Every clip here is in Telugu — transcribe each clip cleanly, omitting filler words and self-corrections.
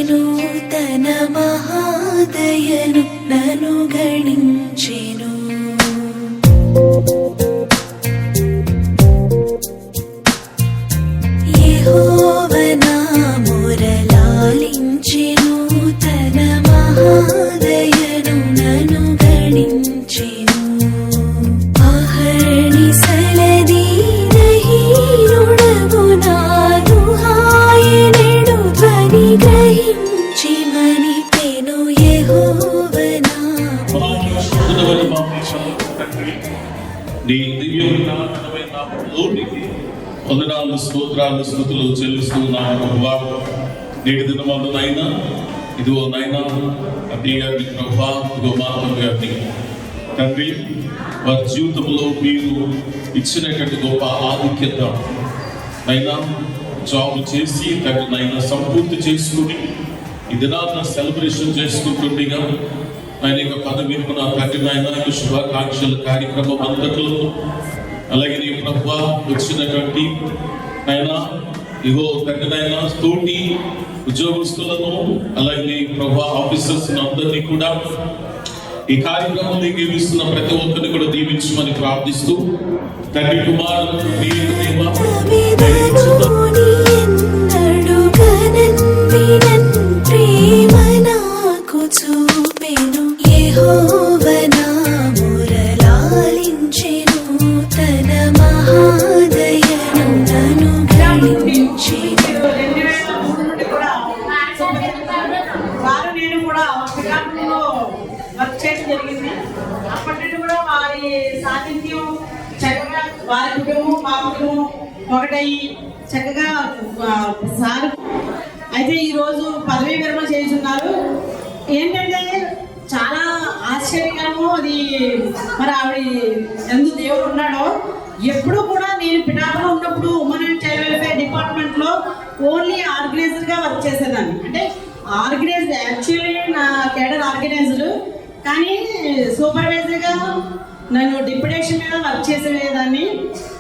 గణించెను తన మహాదయను నన్ను గణించెను. యెహోవా నా మొరలాలించెను తన మహాదయను నన్ను గణించెను. అహర్నిశలది నహీనుడగు నాను హాయనెడు ధ్వని గ్రహించి మనిపెను యెహోవా నా నీ దివ్యమైన నామములోనికి వందనాలు స్తోత్రాలు స్తుతులు చెల్లిస్తున్నాను ప్రభువా. నేటి దినమందునైనా ఇదిగో నైనా అబ్బి గారిని ప్రభువా, ఇదిగో మాధవ్ గారిని తండ్రి, వారి జీవితంలో మీరు ఇచ్చినటువంటి గొప్ప ఆధిక్యత అయినా జాబ్ చేసి తండ్రి నైనా సంపూర్తి చేసుకుని ఈ దినాన్ని సెలబ్రేషన్ చేసుకుంటుండగా ఆయన యొక్క కథ వినుకున్న తండ్రి నాయన శుభాకాంక్షల కార్యక్రమం అంతట్లో అలాగే నీ ప్రభువా వచ్చినటువంటి ఆయన ఇగో తండ్రి నాయన తోటి ఉద్యోగస్తులను అలాగే ప్రభువా ఆఫీసర్స్ అందరినీ కూడా ఈ కార్యక్రమం దీవిస్తున్న ప్రతి ఒక్కరిని కూడా దీవించమని ప్రార్థిస్తూ తండ్రి కుమారుడు ప్రేమ నాకు చూపెను యెహోవా నా మొరలాలించెను తన మహాదయను నన్ను గణించెను. నేను కూడా వర్క్ చేయడం జరిగింది. అప్పటి నుండి కూడా వారి సాన్నిధ్యం చక్కగా వారి కుటుంబం మా కుటుంబం ఒకటయ్యి చక్కగా సార్ అయితే ఈరోజు పదవీ విరమణ చేస్తున్నారు. ఏంటంటే చాలా ఆశ్చర్యకరము. అది మరి ఆవిడ ఎందుకు దేవుడు ఉన్నాడో ఎప్పుడు కూడా నేను పిఠాపులో ఉన్నప్పుడు ఉమెన్ అండ్ చైల్డ్ వెల్ఫేర్ డిపార్ట్మెంట్లో ఓన్లీ ఆర్గనైజర్గా వర్క్ చేసేదాన్ని. అంటే ఆర్గనైజర్ యాక్చువల్లీ నా కేడర్ ఆర్గనైజర్, కానీ సూపర్వైజర్గా నన్ను డిప్యుటేషన్ మీద వర్క్ చేసేదాన్ని.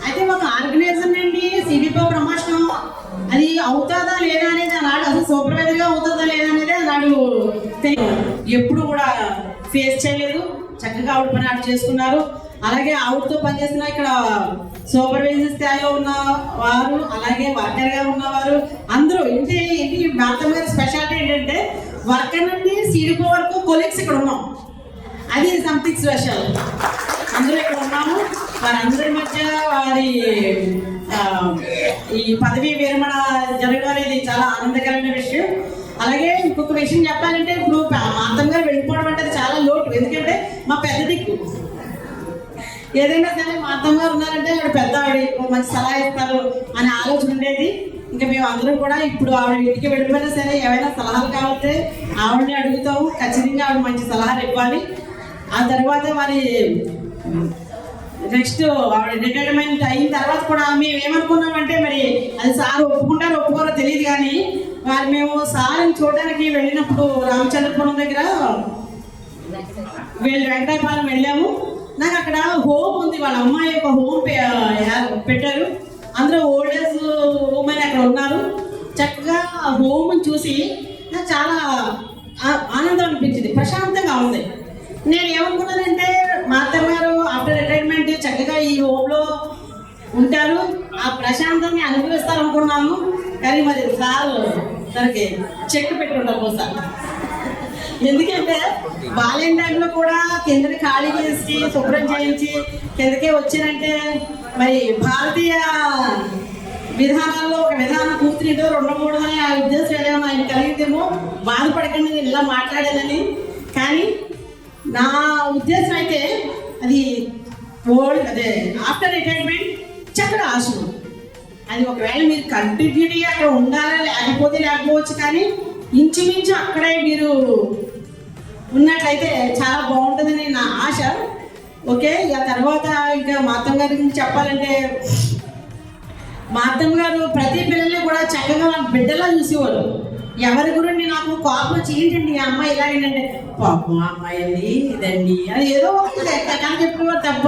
అయితే ఒక ఆర్గనైజర్ నుండి సిడిపో ప్రమోషన్ అది అవుతుందా లేదా అనేది అన్నాడు. అసలు సూపర్వైజర్గా అవుతుందా లేదా అనేది అన్నాడు. ఎప్పుడు కూడా ఫేస్ చేయలేదు. చక్కగా ఆవిడ పని ఆవిడ చేసుకున్నారు. అలాగే ఆవిడతో పనిచేస్తున్న ఇక్కడ సూపర్వైజర్ స్థాయిలో ఉన్న వారు, అలాగే వర్కర్గా ఉన్నవారు అందరూ ఏంటి మాతమ్మ గారి స్పెషాలిటీ ఏంటంటే వర్కర్ నుండి సిడిపో వరకు కొలీగ్స్ ఇక్కడ ఉన్నాం. అది సంథింగ్ స్పెషల్. అందరూ ఇక్కడ ఉన్నాము. వారందరి మధ్య వారి ఈ పదవీ విరమణ జరగడం అనేది చాలా ఆనందకరమైన విషయం. అలాగే ఇంకొక విషయం చెప్పాలంటే ఇప్పుడు మాతమ్మ గారు వెళ్ళిపోవడం అంటే చాలా లోటు. ఎందుకంటే మా పెద్ద దిక్కు. ఏదైనా సరే మాతమ్మ గారు ఉన్నారంటే ఆవిడ పెద్ద ఆవిడ మంచి సలహా ఇస్తారు అనే ఆలోచన ఉండేది. ఇంకా మేము అందరం కూడా ఇప్పుడు ఆవిడ ఇంటికి వెళ్ళిపోయినా సరే ఏమైనా సలహాలు కావాలంటే ఆవిడని అడుగుతాము. ఖచ్చితంగా ఆవిడ మంచి సలహాలు ఇవ్వాలి. ఆ తర్వాత మరి నెక్స్ట్ ఆవిడ రిటైర్మెంట్ అయిన తర్వాత కూడా మేము ఏమనుకున్నామంటే మరి అది సార్ ఒప్పుకుంటారో ఒప్పుకోరో తెలియదు, కానీ మరి మేము సార్ని చూడడానికి వెళ్ళినప్పుడు రామచంద్రపురం దగ్గర వెంకటాయపాలెం వెళ్ళాము. నాకు అక్కడ హోమ్ ఉంది. వాళ్ళ అమ్మాయి ఒక హోమ్ పెట్టారు. అందరూ ఓల్డ్ ఏజ్ ఉమెన్ అక్కడ ఉన్నారు. చక్కగా హోమ్ చూసి నాకు చాలా ఆనందం అనిపించింది, ప్రశాంతంగా ఉంది. నేను ఏమనుకున్నానంటే మా అత్తమ్మ గారు ఆఫ్టర్ రిటైర్మెంట్ చక్కగా ఈ హోమ్లో ఉంటారు, ఆ ప్రశాంతాన్ని అనుభవిస్తారు అనుకున్నాను. కానీ మరి సార్ తనకి చెక్ పెట్టుకుంటారు బహుశా. ఎందుకంటే బాల్యం టైంలో కూడా కిందకి ఖాళీ చేసి శుభ్రం చేయించి కిందకే వచ్చానంటే మరి భారతీయ విధానాల్లో ఒక విధానం కూర్చునిటో 2-3 అని ఆ ఉద్దేశం ఏదైనా ఆయన కలిగితేమో బాధపడకండి నేను ఇలా మాట్లాడానని. కానీ నా ఉద్దేశం అయితే అది అదే ఆఫ్టర్ రిటైర్మెంట్ చక్కగా ఆశయం. అది ఒకవేళ మీరు కంటిన్యూటీగా అక్కడ ఉండాలా లేకపోవచ్చు, కానీ ఇంచుమించు అక్కడే మీరు ఉన్నట్లయితే చాలా బాగుంటుందని నా ఆశ. ఓకే, ఇక తర్వాత ఇంకా మా అత్తమ్మ గారి గురించి చెప్పాలంటే మా అత్తమ్మ గారు ప్రతి పిల్లల్ని కూడా చక్కగా వాళ్ళ బిడ్డలా చూసేవారు. ఎవరి గురించి నాకు కోపం వచ్చి ఏంటండి ఆ అమ్మాయి ఇలా ఏంటంటే పాపం అమ్మాయి అండి ఇదండి అది ఏదో కానీ చెప్పేవారు తప్ప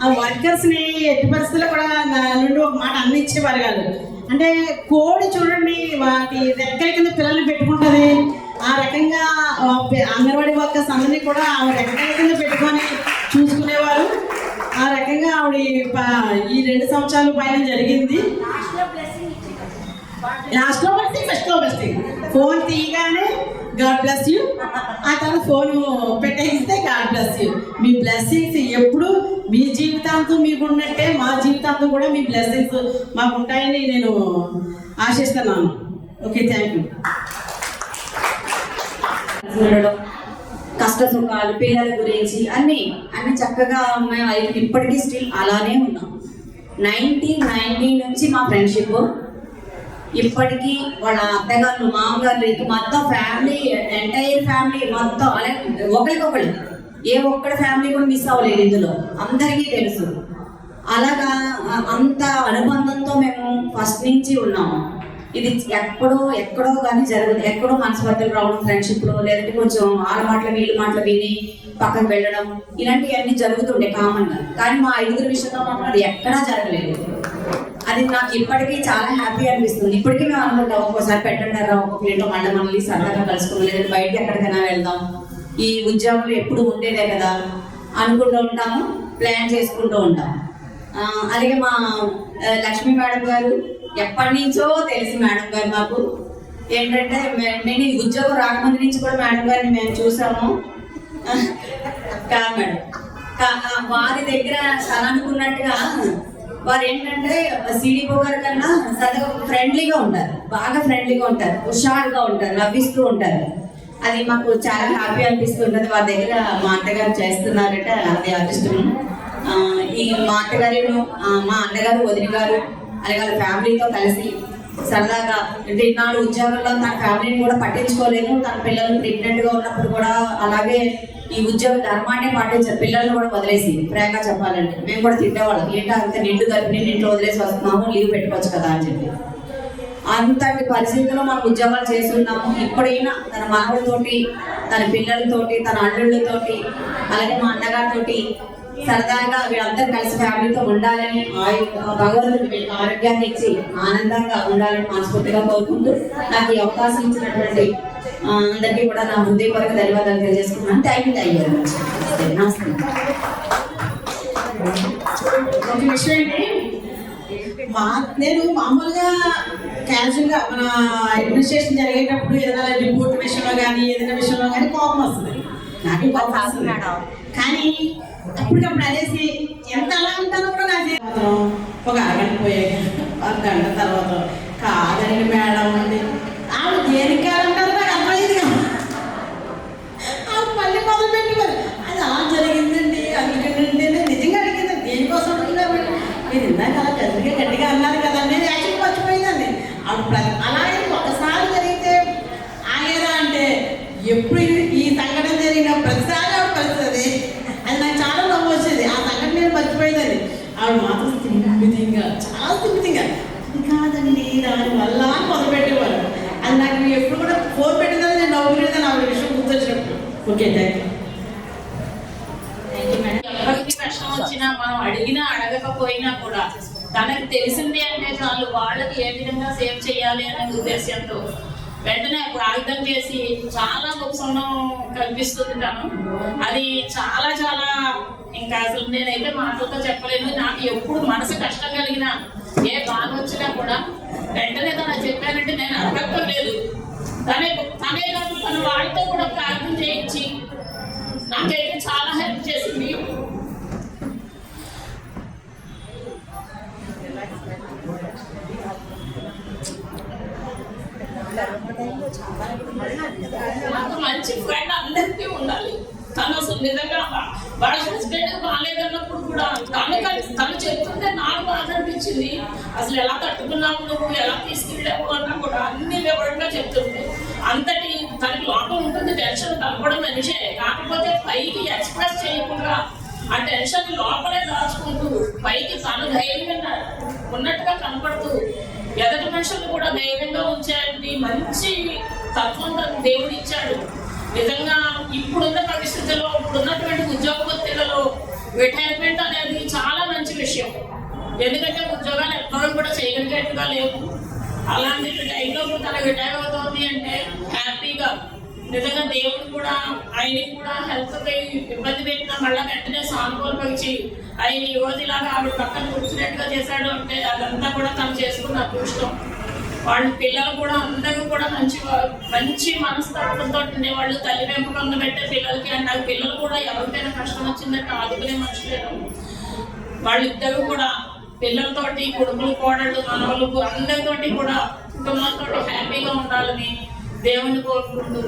ఆ వర్కర్స్ని ఎట్టి పరిస్థితుల్లో కూడా నా నుండి ఒక మాట అందించేవారు కాదు. అంటే కోడి చూడండి వాటి రెక్కల కింద పిల్లల్ని పెట్టుకుంటుంది, ఆ రకంగా అంగన్వాడీ వర్కర్స్ అందరినీ కూడా ఆవిడ రెక్కల కింద పెట్టుకొని చూసుకునేవారు. ఆ రకంగా ఆవిడ ఈ 2 సంవత్సరాల పైన జరిగింది. లాస్ట్లో బ్లెస్సింగ్, ఫస్ట్లో బ్లెస్సింగ్. ఫోన్ తీయగానే గాడ్ బ్లెస్ యూ, ఆ తర్వాత ఫోన్ పెట్టేస్తే God bless you. Me blessings ఎప్పుడు మీ జీవితాంతం మీకు ఉన్నట్టే మా జీవితాంతం కూడా మీ బ్లెస్సింగ్స్ మాకు ఉంటాయని నేను ఆశిస్తున్నాను. Okay, thank you. కష్ట సుఖాలు, పిల్లల గురించి అన్నీ చక్కగా మేము ఇప్పటికీ స్టిల్ అలానే ఉన్నాం. 1990 నుంచి మా ఫ్రెండ్షిప్ ఇప్పటికీ వాళ్ళ అత్తగారు, మామగారు, మొత్తం ఫ్యామిలీ, ఎంటైర్ ఫ్యామిలీ మొత్తం అలాగే ఒకరికొకరు, ఏ ఒక్కడి ఫ్యామిలీ కూడా మిస్ అవ్వలేదు ఇందులో, అందరికీ తెలుసు. అలాగా అంత అనుబంధంతో మేము ఫస్ట్ నుంచి ఉన్నాము. ఇది ఎక్కడో కానీ జరగదు. ఎక్కడో మనస్పర్ధలు రావడం ఫ్రెండ్షిప్లో, లేదంటే కొంచెం వాళ్ళ మాటలు వీళ్ళ మాటలు విని పక్కకు వెళ్ళడం, ఇలాంటివన్నీ జరుగుతుండే కామన్గా. కానీ మా 5 విషయంలో మాత్రం అది ఎక్కడా జరగలేదు. అది నాకు ఇప్పటికీ చాలా హ్యాపీ అనిపిస్తుంది. ఇప్పటికీ మేము అనుకుంటాం, ఒక్కోసారి పెట్టండారా ఒక్కొక్కరింటో మళ్ళీ మనల్ని సరదాగా కలుసుకుందాం, లేదంటే బయటకి ఎక్కడికైనా వెళ్దాం, ఈ ఉద్యోగాలు ఎప్పుడు ఉండేదే కదా అనుకుంటూ ఉంటాము, ప్లాన్ చేసుకుంటూ ఉంటాం. అలాగే మా లక్ష్మీ మేడం గారు ఎప్పటి నుంచో తెలిసి మేడం గారు మాకు ఏంటంటే, నేను ఈ ఉద్యోగం రాకముందు నుంచి కూడా మేడం గారిని మేము చూసాము. మేడం వారి దగ్గర తను అనుకున్నట్టుగా వారు ఏంటంటే సిడిఓ గారి కన్నా సరదాగా ఫ్రెండ్లీగా ఉంటారు, బాగా ఫ్రెండ్లీగా ఉంటారు, హుషారుగా ఉంటారు, నవ్విస్తూ ఉంటారు. అది మాకు చాలా హ్యాపీ అనిపిస్తుంటుంది. వారి దగ్గర మా అత్తగారు చేస్తున్నారంటే అది అదృష్టం. ఈ మా అత్తగారు, మా అన్నగారు, వదిన గారు అలాగే వాళ్ళ ఫ్యామిలీతో కలిసి సరదాగా అంటే ఇన్నాళ్ళు ఉద్యోగంలో తన ఫ్యామిలీని కూడా పట్టించుకోలేదు. తన పిల్లలు ప్రెగ్నెంట్గా ఉన్నప్పుడు కూడా అలాగే ఈ ఉద్యోగ ధర్మాన్ని పాటించారు. పిల్లల్ని కూడా వదిలేసి ప్రేమగా చెప్పాలంటే మేము కూడా తిట్టేవాళ్ళం, ఏంటో అంత నిండు గర్భిణి ఇంట్లో వదిలేసి వస్తున్నాము, లీవ్ పెట్టుకోవచ్చు కదా అని చెప్పి. అంతటి పరిస్థితుల్లో మనం ఉద్యోగాలు చేస్తున్నాము. ఇప్పుడైనా తన మనవడితోటి, తన పిల్లలతోటి, తన అల్లుళ్ళతోటి, అలాగే మా అన్నగారితోటి సరదాగా వీళ్ళందరూ కలిసి ఫ్యామిలీతో ఉండాలని, భగవంతుడు వీళ్ళకి ఆరోగ్యాన్ని ఇచ్చి ఆనందంగా ఉండాలని మనస్ఫూర్తిగా కోరుకుంటూ నాకు ఈ అవకాశం ఇచ్చినటువంటి అందరికీ కూడా నా హృదయపూర్వక ధన్యవాదాలు తెలియజేసుకున్నాను. Thank you very much. నమస్తే. ఒక విషయం ఏంటి, నేను మామూలుగా క్యాజువల్గా మన అడ్మినిస్ట్రేషన్ జరిగేటప్పుడు ఏదైనా రిపోర్ట్ విషయంలో కానీ ఏదైనా విషయంలో కానీ కోపం వస్తుంది, నాకు కోపం వస్తుంది. కానీ అప్పటికప్పుడు అనేసి ఎంత అలా ఉంటానో కూడా నాకు ఒక అరగంట పోయాక 1 గంట తర్వాత కాదండి మేడం అండి ఆవిడ దేనికి కాదంటారు నాకు అర్థమైంది కదా. ఆవిడ మళ్ళీ మొదలు పెట్టేవారు, అది అలా జరిగిందండి అందుకంటే నిజంగా అడిగింది దేనికోసం అడుగుతున్నారు మీరు ఇందాక అలా గట్టిగా అన్నారు కదండి, నేను యాక్చువల్గా మర్చిపోయిందండి. ఆవిడ అలాగే ఒకసారి జరిగితే ఆగేదా అంటే ఎప్పుడు ఈ సంఘటన జరిగిన ప్రతిసారి ఆవిడ పడుతుంది. అది నాకు చాలా నవ్వు వచ్చేది. ఆ సంఘటన నేను మర్చిపోయేదాన్ని. ఆవిడ మాత్రం స్థిమితంగా, చాలా స్థిమితంగా అది కాదండి దానివల్ల మొదలుపెట్టేవారు. అది నాకు ఎప్పుడు కూడా ఫోన్ పెట్టిందని నేను నవ్వుకునేదాన్ని ఆవిడ విషయం గుర్తొచ్చినప్పుడు. Okay, thank you. ఎవరికి కష్టం వచ్చినా మనం అడిగినా అడగకపోయినా కూడా తనకు తెలిసింది అంటే చాలు వాళ్ళకి ఏ విధంగా సేవ్ చేయాలి అనే ఉద్దేశంతో వెంటనే ప్రార్థన చేసి చాలా ఉపశమనం కల్పిస్తుంది తను. అది చాలా చాలా ఇంకా అసలు నేనైతే మాటలతో చెప్పలేను. నాకు ఎప్పుడు మనసు కష్టం కలిగినా, ఏ బాధ వచ్చినా కూడా వెంటనే తను చెప్పానంటే నేను అడగక్కర్లేదు, తనే కాదు తన వాళ్ళతో కూడా ప్రార్థన చేయించి నాకైతే చాలా హెల్ప్ చేసింది. నాకు మంచి ఫ్రెండ్ అందరికీ ఉండాలి. తను అసలు నిజంగా వాళ్ళ హస్బెండ్ బాగాలేదన్నప్పుడు కూడా తను చెప్తుంటే నాకు బాధ అనిపించింది. అసలు ఎలా తట్టుకున్నావు నువ్వు, ఎలా తీసుకెళ్ళావు అన్నా కూడా అన్ని వివరంగా చెప్తుంటే అంతటి తనకి లోపం ఉంటుంది. టెన్షన్ తగ్గడం మనిషే, కాకపోతే పైకి ఎక్స్ప్రెస్ చేయకుండా ఆ టెన్షన్ లోపలే దాచుకుంటూ పైకి తను ధైర్యంగా ఉన్నట్టుగా కనపడుతూ ఎదటి మనుషులు కూడా ధైర్యంగా ఉంచేది మంచి తత్వం దేవుడు ఇచ్చాడు. నిజంగా ఇప్పుడున్న పరిస్థితుల్లో, ఇప్పుడున్నటువంటి ఉద్యోగ ఒత్తిళ్లలో రిటైర్మెంట్ అనేది చాలా విషయం. ఎందుకంటే ఉద్యోగాలు ఎక్కడో కూడా చేయగలిగేట్టుగా లేవు. అలాంటి టైంలో తన రిటైర్ అవుతుంది అంటే హ్యాపీగా, నిజంగా దేవుడు కూడా ఆయనకి కూడా హెల్త్కి ఇబ్బంది పెట్టినా మళ్ళీ వెంటనే సానుకూలపరిచి ఆయన ఈ రోజు ఇలాగా ఆవిడ పక్కన కూర్చున్నట్టుగా చేశాడు అంటే అదంతా కూడా తను చేసుకున్న అదృష్టం. వాళ్ళ పిల్లలు కూడా అందరూ కూడా మంచి మనస్తత్వంతో ఉండేవాళ్ళు. తల్లి పెంపకంలో పెట్టే పిల్లలకి అంటే ఆ పిల్లలు కూడా ఎవరికైనా కష్టం వచ్చిందంటే ఆదుకునే మనుషులేరు. వాళ్ళిద్దరూ కూడా పిల్లలతోటి, కొడుకులు, కోడళ్ళు, మనవలు అందరితోటి కూడా కుటుంబంతో హ్యాపీగా ఉండాలని దేవుని కోరుకుంటూ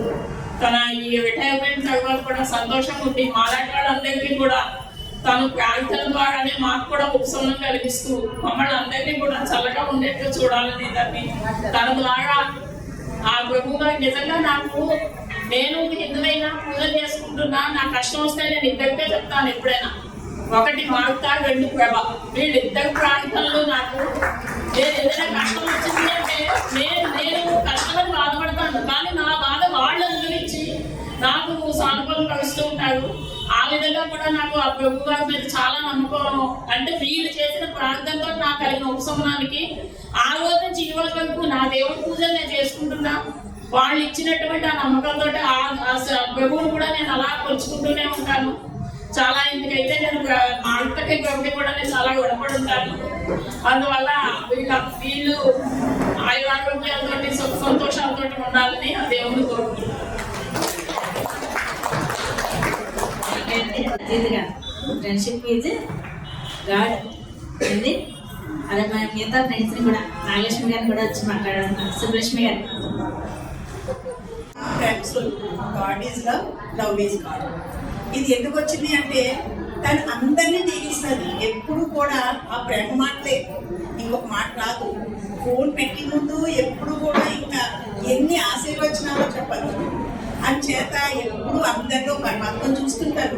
తన ఈ రిటైర్మెంట్ తర్వాత కూడా సంతోషంగా ఉంది. మాలాంటి వాళ్ళందరికీ కూడా తను ప్రార్థన ద్వారానే మాకు కూడా ఉపశమనం కలిగిస్తూ మమ్మల్ని అందరినీ కూడా చల్లగా ఉండేట్టు చూడాలని దాన్ని తన ద్వారా ఆ ప్రభు గారు నిజంగా నేను హిందువైనా పూజ చేసుకుంటున్నా, నా కష్టం వస్తే నేను ఇద్దరికే చెప్తాను ఎప్పుడైనా. ఒకటి మార్తా, రెండు ప్రభ. వీళ్ళిద్దరు ప్రార్థనలు నాకు నేను ఏదైనా కష్టం వచ్చింది అంటే నేను కష్టమని బాధపడతాను, కానీ నా బాధ వాళ్ళు అనుభవించి నాకు సానుకూలం కలుస్తూ ఉంటారు. ఆ విధంగా కూడా నాకు ఆ ప్రభు గారి మీద చాలా నమ్మకం. అంటే వీళ్ళు చేసిన ప్రార్థనతో నాకు కలిగిన ఉపశమనానికి ఆ రోజు నుంచి ఈ రోజు వరకు నా దేవుడి పూజలు నేను చేసుకుంటున్నా. వాళ్ళు ఇచ్చినటువంటి ఆ నమ్మకంతో ఆ ప్రభువుని కూడా నేను అలా కొలుచుకుంటూనే ఉంటాను. చాలా ఇందుకైతే నేను మా అత్తకి ప్రభుకి కూడా నేను చాలా గొడవపడి ఉంటాను. అందువల్ల వీళ్ళు ఆయురారోగ్యాలతో సుఖ సంతోషాలతో ఉండాలని ఆ దేవుని కోరుకుంటున్నాను. ఫ్రెండ్షిప్ ఈజ్ గాడ్ అండి. అదే మన మిగతా ఫ్రెండ్స్ని కూడా నాగలక్ష్మి గారిని కూడా వచ్చి మాట్లాడారు. సుబ్బలక్ష్మి గారు God is love, love is God. ఇది ఎందుకు వచ్చింది అంటే తను అందరినీ దీవిస్తుంది. ఎప్పుడు కూడా ఆ ప్రేమ మాటలే, ఇంకొక మాట రాదు. ఫోన్ పెట్టి ముందు ఎప్పుడు కూడా ఇంకా ఎన్ని ఆశీర్వచనాలో చెప్పదు. అంచేత ఎప్పుడు అందరిలో పరమాత్మ చూస్తుంటారు.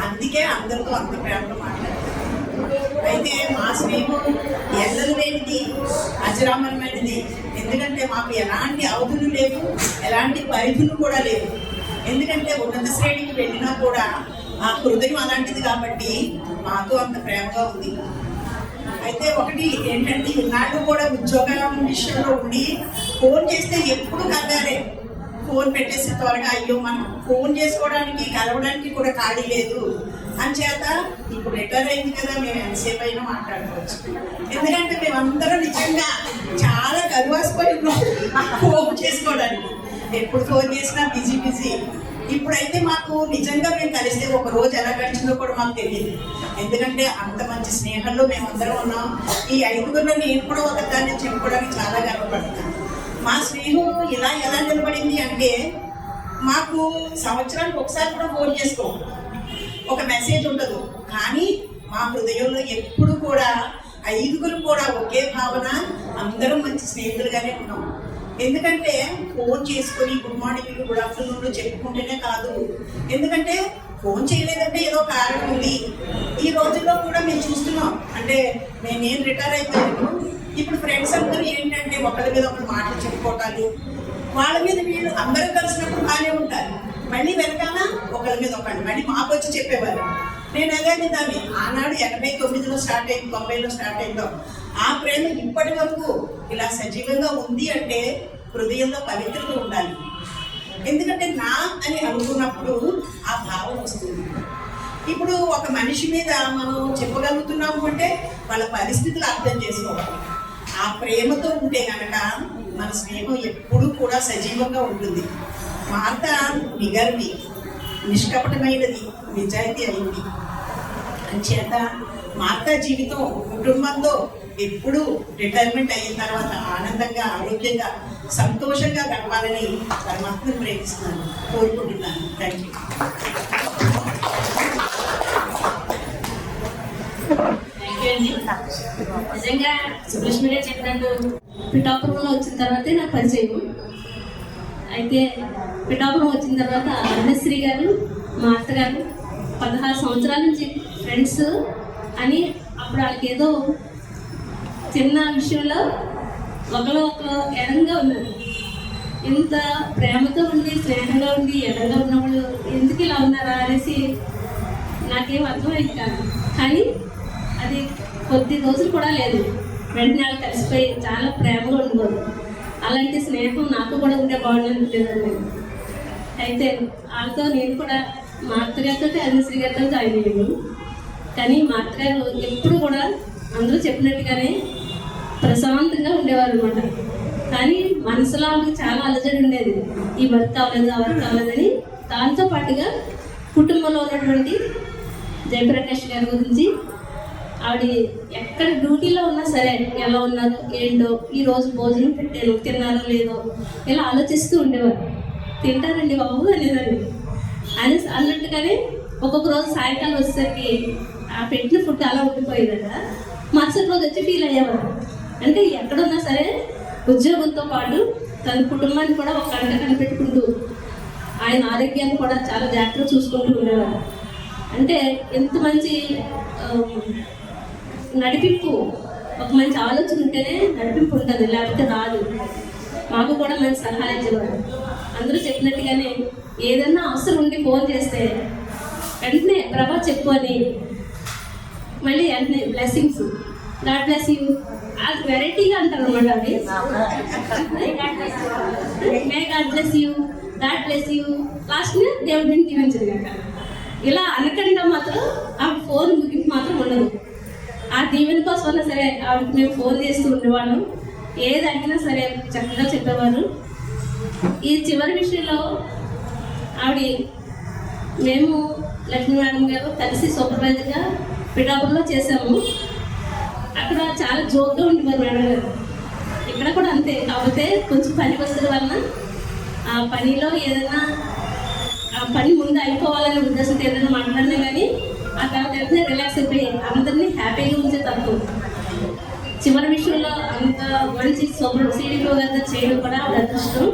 అందుకే అందరితో అంత ప్రేమలో మాట్లాడతారు. అయితే మా స్నేహం ఎల్లలు లేనిది, అజరామరమైనది. ఎందుకంటే మాకు ఎలాంటి అవధులు లేవు, ఎలాంటి పరిధులు కూడా లేవు. ఎందుకంటే ఉన్నత శ్రేణికి వెళ్ళినా కూడా ఆ హృదయం అలాంటిది కాబట్టి మాతో అంత ప్రేమగా ఉంది. అయితే ఒకటి ఏంటంటే ఇన్నాళ్ళు కూడా ఉద్యోగం విషయంలో ఉండి ఫోన్ చేస్తే ఎప్పుడు కంగారే. ఫోన్ పెట్టేసి త్వరగా అయ్యో మనం ఫోన్ చేసుకోవడానికి కలవడానికి కూడా ఖాళీ లేదు. అంచేత ఇప్పుడు రిటైర్ అయింది కదా, మేము ఎంతసేపు అయినా మాట్లాడుకోవచ్చు. ఎందుకంటే మేమందరం నిజంగా చాలా కరువాసిపోయి ఫోన్ చేసుకోవడానికి. ఎప్పుడు ఫోన్ చేసినా బిజీ. ఇప్పుడైతే మాకు నిజంగా మేము కలిస్తే ఒక రోజు ఎలా గడిచిందో కూడా మాకు తెలియదు. ఎందుకంటే అంత మంచి స్నేహంలో మేమందరం ఉన్నాం. ఈ 5గురిలో నేను కూడా ఒకదాన్ని చెప్పుకోవడానికి చాలా గర్వపడతాను. మా స్నేహం ఇలా ఎలా నిలబడింది అంటే మాకు సంవత్సరానికి ఒకసారి కూడా ఫోన్ చేసుకోం, ఒక మెసేజ్ ఉండదు. కానీ మా హృదయంలో ఎప్పుడు కూడా 5గురు కూడా ఒకే భావన, అందరం మంచి స్నేహితులుగానే ఉన్నాం. ఎందుకంటే ఫోన్ చేసుకొని గుడ్ మార్నింగ్, గుడ్ ఆఫ్టర్నూన్ చెప్పుకుంటేనే కాదు. ఎందుకంటే ఫోన్ చేయలేదంటే ఏదో కారణం ఉంది. ఈ రోజుల్లో కూడా మేము చూస్తున్నాం. అంటే నేను రిటైర్ అయిపోయాను. ఇప్పుడు ఫ్రెండ్స్ అందరూ ఏంటంటే ఒకరి మీద ఒకరు మాటలు చెప్పుకోవటాలు, వాళ్ళ మీద వీళ్ళు అందరూ కలిసినప్పుడు బాగానే ఉంటారు. మళ్ళీ వెనకాల ఒకరి మీద ఒకళ్ళు మళ్ళీ మాకు వచ్చి చెప్పేవారు. నేను అదే దాన్ని ఆనాడు 89లో స్టార్ట్ అయింది, 90లో స్టార్ట్ అయిందో ఆ ప్రేమ ఇప్పటి వరకు ఇలా సజీవంగా ఉంది అంటే హృదయంలో పవిత్రత ఉండాలి. ఎందుకంటే నా అని అనుకున్నప్పుడు ఆ భావం వస్తుంది. ఇప్పుడు ఒక మనిషి మీద మనం చెప్పగలుగుతున్నాము అంటే వాళ్ళ పరిస్థితులు అర్థం చేసుకోవాలి. ఆ ప్రేమతో ఉంటే కనుక మన స్నేహం ఎప్పుడూ కూడా సజీవంగా ఉంటుంది. మార్త నిగర్వి, నిష్కపటమైనది, నిజాయితీ అయింది. అంచేత మార్త జీవితం కుటుంబంతో ఎప్పుడూ రిటైర్మెంట్ అయిన తర్వాత ఆనందంగా, ఆరోగ్యంగా, సంతోషంగా గడపాలని పరమాత్మను ప్రేమిస్తున్నాను, కోరుకుంటున్నాను. Thank you. నిజంగా సుబ్బలక్ష్మి గారు చెప్పినట్టు పిఠాపురంలో వచ్చిన తర్వాతే నాకు పరిచయం. అయితే పిఠాపురం వచ్చిన తర్వాత అరుణశ్రీ గారు, మా అత్తగారు 16 సంవత్సరాల నుంచి ఫ్రెండ్స్ అని అప్పుడు వాళ్ళకి ఏదో చిన్న విషయంలో ఒకరు ఎడంగా ఉన్నారు. ఇంత ప్రేమతో ఉండి, స్నేహంగా ఉండి, ఎడంగా ఉన్నప్పుడు ఎందుకు ఇలా ఉన్నారా అనేసి నాకేం అర్థమైంది కాదు. కానీ అది కొద్ది రోజులు కూడా లేదు, వెంటనే వాళ్ళు కలిసిపోయి చాలా ప్రేమగా ఉండేవారు. అలాంటి స్నేహం నాకు కూడా ఉండే బాగుండేదండి. అయితే వాళ్ళతో నేను కూడా మా అత్తగారితో అరుణశ్రీ గారితో జాయిన్ అయ్యాను. కానీ మా అత్తగారు ఎప్పుడు కూడా అందరూ చెప్పినట్టుగానే ప్రశాంతంగా ఉండేవారు అనమాట. కానీ మనసులో ఆమెకు చాలా అలజడి ఉండేది, ఈ వర్క్ అవ్వలేదు ఆ వర్క్ అవ్వలేదని. దాంతో పాటుగా కుటుంబంలో ఉన్నటువంటి జయప్రకాష్ గారి గురించి ఆవిడ ఎక్కడ డ్యూటీలో ఉన్నా సరే ఎలా ఉన్నారు ఏంటో, ఈరోజు భోజనం పెట్టాను తిన్నారో లేదో ఇలా ఆలోచిస్తూ ఉండేవారు. తింటారండి బాబు అనేదాన్ని అని అన్నట్టుగానే ఒక్కొక్క రోజు సాయంకాలం వచ్చేసరికి ఆ పెట్టిన ఫుడ్ అలా ఉండిపోయేదట. మరుసటి రోజు వచ్చి ఫీల్ అయ్యేవారు. అంటే ఎక్కడున్నా సరే ఉద్యోగంతో పాటు తన కుటుంబాన్ని కూడా ఒక కంట కనిపెట్టుకుంటూ ఆయన ఆరోగ్యాన్ని కూడా చాలా జాగ్రత్తగా చూసుకుంటూ ఉండేవారు. అంటే ఎంత మంచి నడిపింపు, ఒక మంచి ఆలోచన ఉంటేనే నడిపింపు ఉంటుంది, లేకపోతే రాదు. మాకు కూడా మంచి సలహాలు ఇచ్చేవారు. అందరూ చెప్పినట్టుగానే ఏదన్నా అవసరం ఉండి ఫోన్ చేస్తే వెంటనే ప్రభా చెప్పు అని, మళ్ళీ వెంటనే బ్లెస్సింగ్స్, గాడ్ బ్లెస్ యూ, అది వెరైటీగా అంటారు అనమాట. అది may God bless you, God bless you, లాస్ట్ని దేవుడిని దీవించదు కనుక ఇలా అనకుండా మాత్రం ఆ ఫోన్ ముగింపు మాత్రం ఉండదు. ఆ దీవెన కోసమన్నా సరే ఆవిడకి మేము ఫోన్ చేస్తూ ఉండేవాళ్ళం. ఏది అడిగినా సరే చక్కగా చెప్పేవారు. ఈ చివరి విషయంలో ఆవిడ మేము లక్ష్మీ మేడం గారు కలిసి సూపర్వైజర్గా పిఠాపురంలో చేసాము. అక్కడ చాలా జోక్గా ఉండేవారు మేడం గారు. ఇక్కడ కూడా అంతే, కాకపోతే కొంచెం పని వస్తుంది వలన ఆ పనిలో ఏదైనా ఆ పని ముందు అయిపోవాలనే ఉద్దేశంతో ఏదైనా మాట్లాడినా కానీ ఆ తర్వాత వెంటనే రిలాక్స్ అయిపోయి అందరినీ హ్యాపీగా ఉంచే తప్పు. చివరి విషయంలో అంత మంచి సీడీపీ గారితో చేయడం కూడా ఆవిడ అదృష్టం.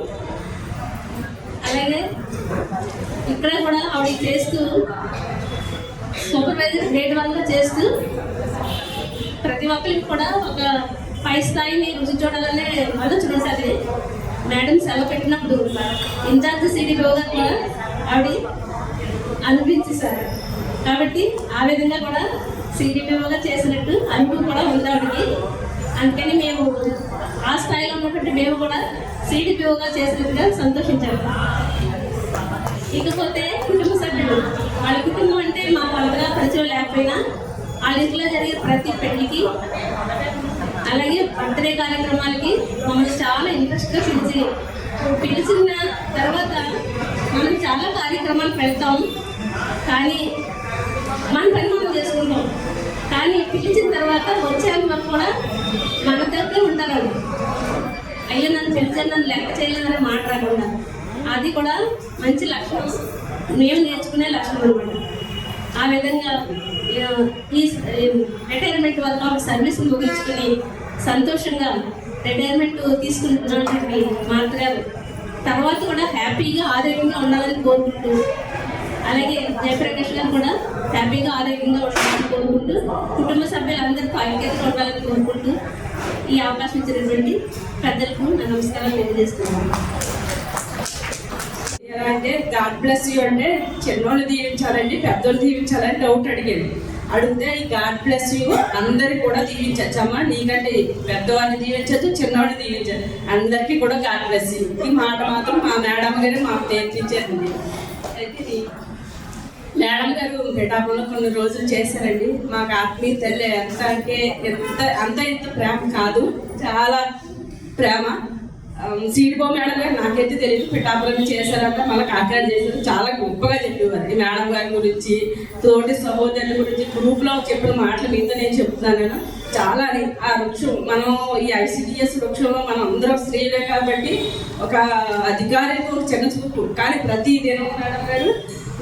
అలాగే ఇక్కడ కూడా ఆవిడ చేస్తూ సూపర్వైజర్ గ్రేడ్ 1గా చేస్తూ ప్రతి ఒక్కరికి కూడా ఒక పై స్థాయిని రుచి చూడాలనే ఆలోచన ఉంటుంది. మేడం సెలవు పెట్టినప్పుడు ఇన్ఛార్జ్ సీడీపీ గారు కూడా ఆవిడ అనిపించేశారు. కాబట్టి ఆ విధంగా కూడా సీడీపీఓగా చేసినట్టు అనుభవం కూడా ఉంది ఆవిడకి. అందుకని మేము ఆ స్థాయిలో ఉన్నటువంటి మేము కూడా సీడీపీఓగా చేసినట్టుగా సంతోషించాము. ఇకపోతే కుటుంబ సభ్యులు, వాళ్ళ కుటుంబం అంటే మా వాళ్ళగా పరిచయం లేకపోయినా వాళ్ళ ఇంట్లో జరిగే ప్రతి పెళ్లికి అలాగే బర్త్డే కార్యక్రమాలకి మమ్మల్ని చాలా ఇంట్రెస్ట్గా పిలిచిన తర్వాత మనం చాలా కార్యక్రమాలు పెడతాం. కానీ మన పని మనం చేసుకుంటాం. కానీ పిలిచిన తర్వాత వచ్చేంత వరకు కూడా మన దగ్గర ఉంటారు. అయ్యో నన్ను పిలిచాను, నన్ను లెక్క చేయలేదని మాట్లాడకుండా, అది కూడా మంచి లక్షణం, మేము నేర్చుకునే లక్షణం అనమాట. ఆ విధంగా ఈ రిటైర్మెంట్ వల్ల ఒక సర్వీస్ని ముగించుకుని సంతోషంగా రిటైర్మెంట్ తీసుకుంటున్నటువంటి మా అత్తగారు తర్వాత కూడా హ్యాపీగా ఆరోగ్యంగా ఉండాలని కోరుకుంటూ, అలాగే జయప్రకాష్ గారు కూడా హ్యాపీగా ఆరోగ్యంగా ఉండాలని కోరుకుంటూ, కుటుంబ సభ్యులందరికీ ఐక్యతగా ఉండాలని కోరుకుంటూ ఈ అవకాశం ఇచ్చినటువంటి పెద్దలకు నా నమస్కారాలు తెలియజేస్తున్నాను. ఎలా అంటే గాడ్ బ్లెస్ యూ అంటే చిన్నోళ్ళు దీవించాలండి పెద్దోళ్ళు దీవించాలని డౌట్ అడిగితే ఈ గాడ్ బ్లెస్ యూ అందరికి కూడా దీవించచ్చమ్మా, నీకంటే పెద్దవాడిని దీవించచ్చు చిన్నవాడిని దీవించచ్చు, అందరికీ కూడా గాడ్ బ్లెస్ యూ. ఈ మాట మాత్రం మా మేడం గారు మాకు నేర్పించారండి. అయితే మేడం గారు పిఠాపురంలో కొన్ని రోజులు చేశారండి. మాకు ఆత్మీయత ఎంత అంటే ఎంత ప్రేమ కాదు, చాలా ప్రేమ. సీడీపీ మేడం గారు నాకైతే తెలియదు, పిఠాపురం చేశారంట, మళ్ళీ కాకినాడ చేశారు. చాలా గొప్పగా చెప్పేవారు ఈ మేడం గారి గురించి, తోటి సహోదరుల గురించి. గ్రూప్లో చెప్పిన మాటలు మీతో నేను చెప్తున్నాను. నేను చాలా ఆ వృక్షం, మనం ఈ ICDS వృక్షంలో మనం అందరం స్త్రీలే కాబట్టి ఒక అధికారితో చిన్న చూపు, కానీ ప్రతి దినం మేడం గారు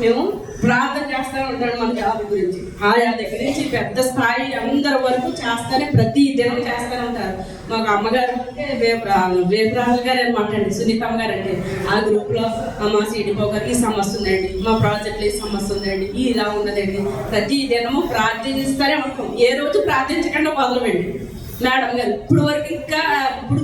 మేము ప్రార్థన చేస్తూ ఉంటాడు మన జాబ్ గురించి. ఆయా దగ్గర నుంచి పెద్ద స్థాయి అందరి వరకు చేస్తానే ప్రతి దినం చేస్తూనే ఉంటారు. మాకు అమ్మగారు అంటే వేపరాజు గారు అనమాట అండి, సునీతమ్మ గారు అంటే ఆ గ్రూప్లో మా సీడీపీ గారికి ఈ సమస్య ఉందండి, మా ప్రాజెక్ట్లో ఈ సమస్య ఉందండి, ఇలా ఉన్నదండి. ప్రతి దినము ప్రార్థిస్తూనే ఉంటాం, ఏ రోజు ప్రార్థించకుండా వదలమండి. మేడం గారు ఇప్పుడు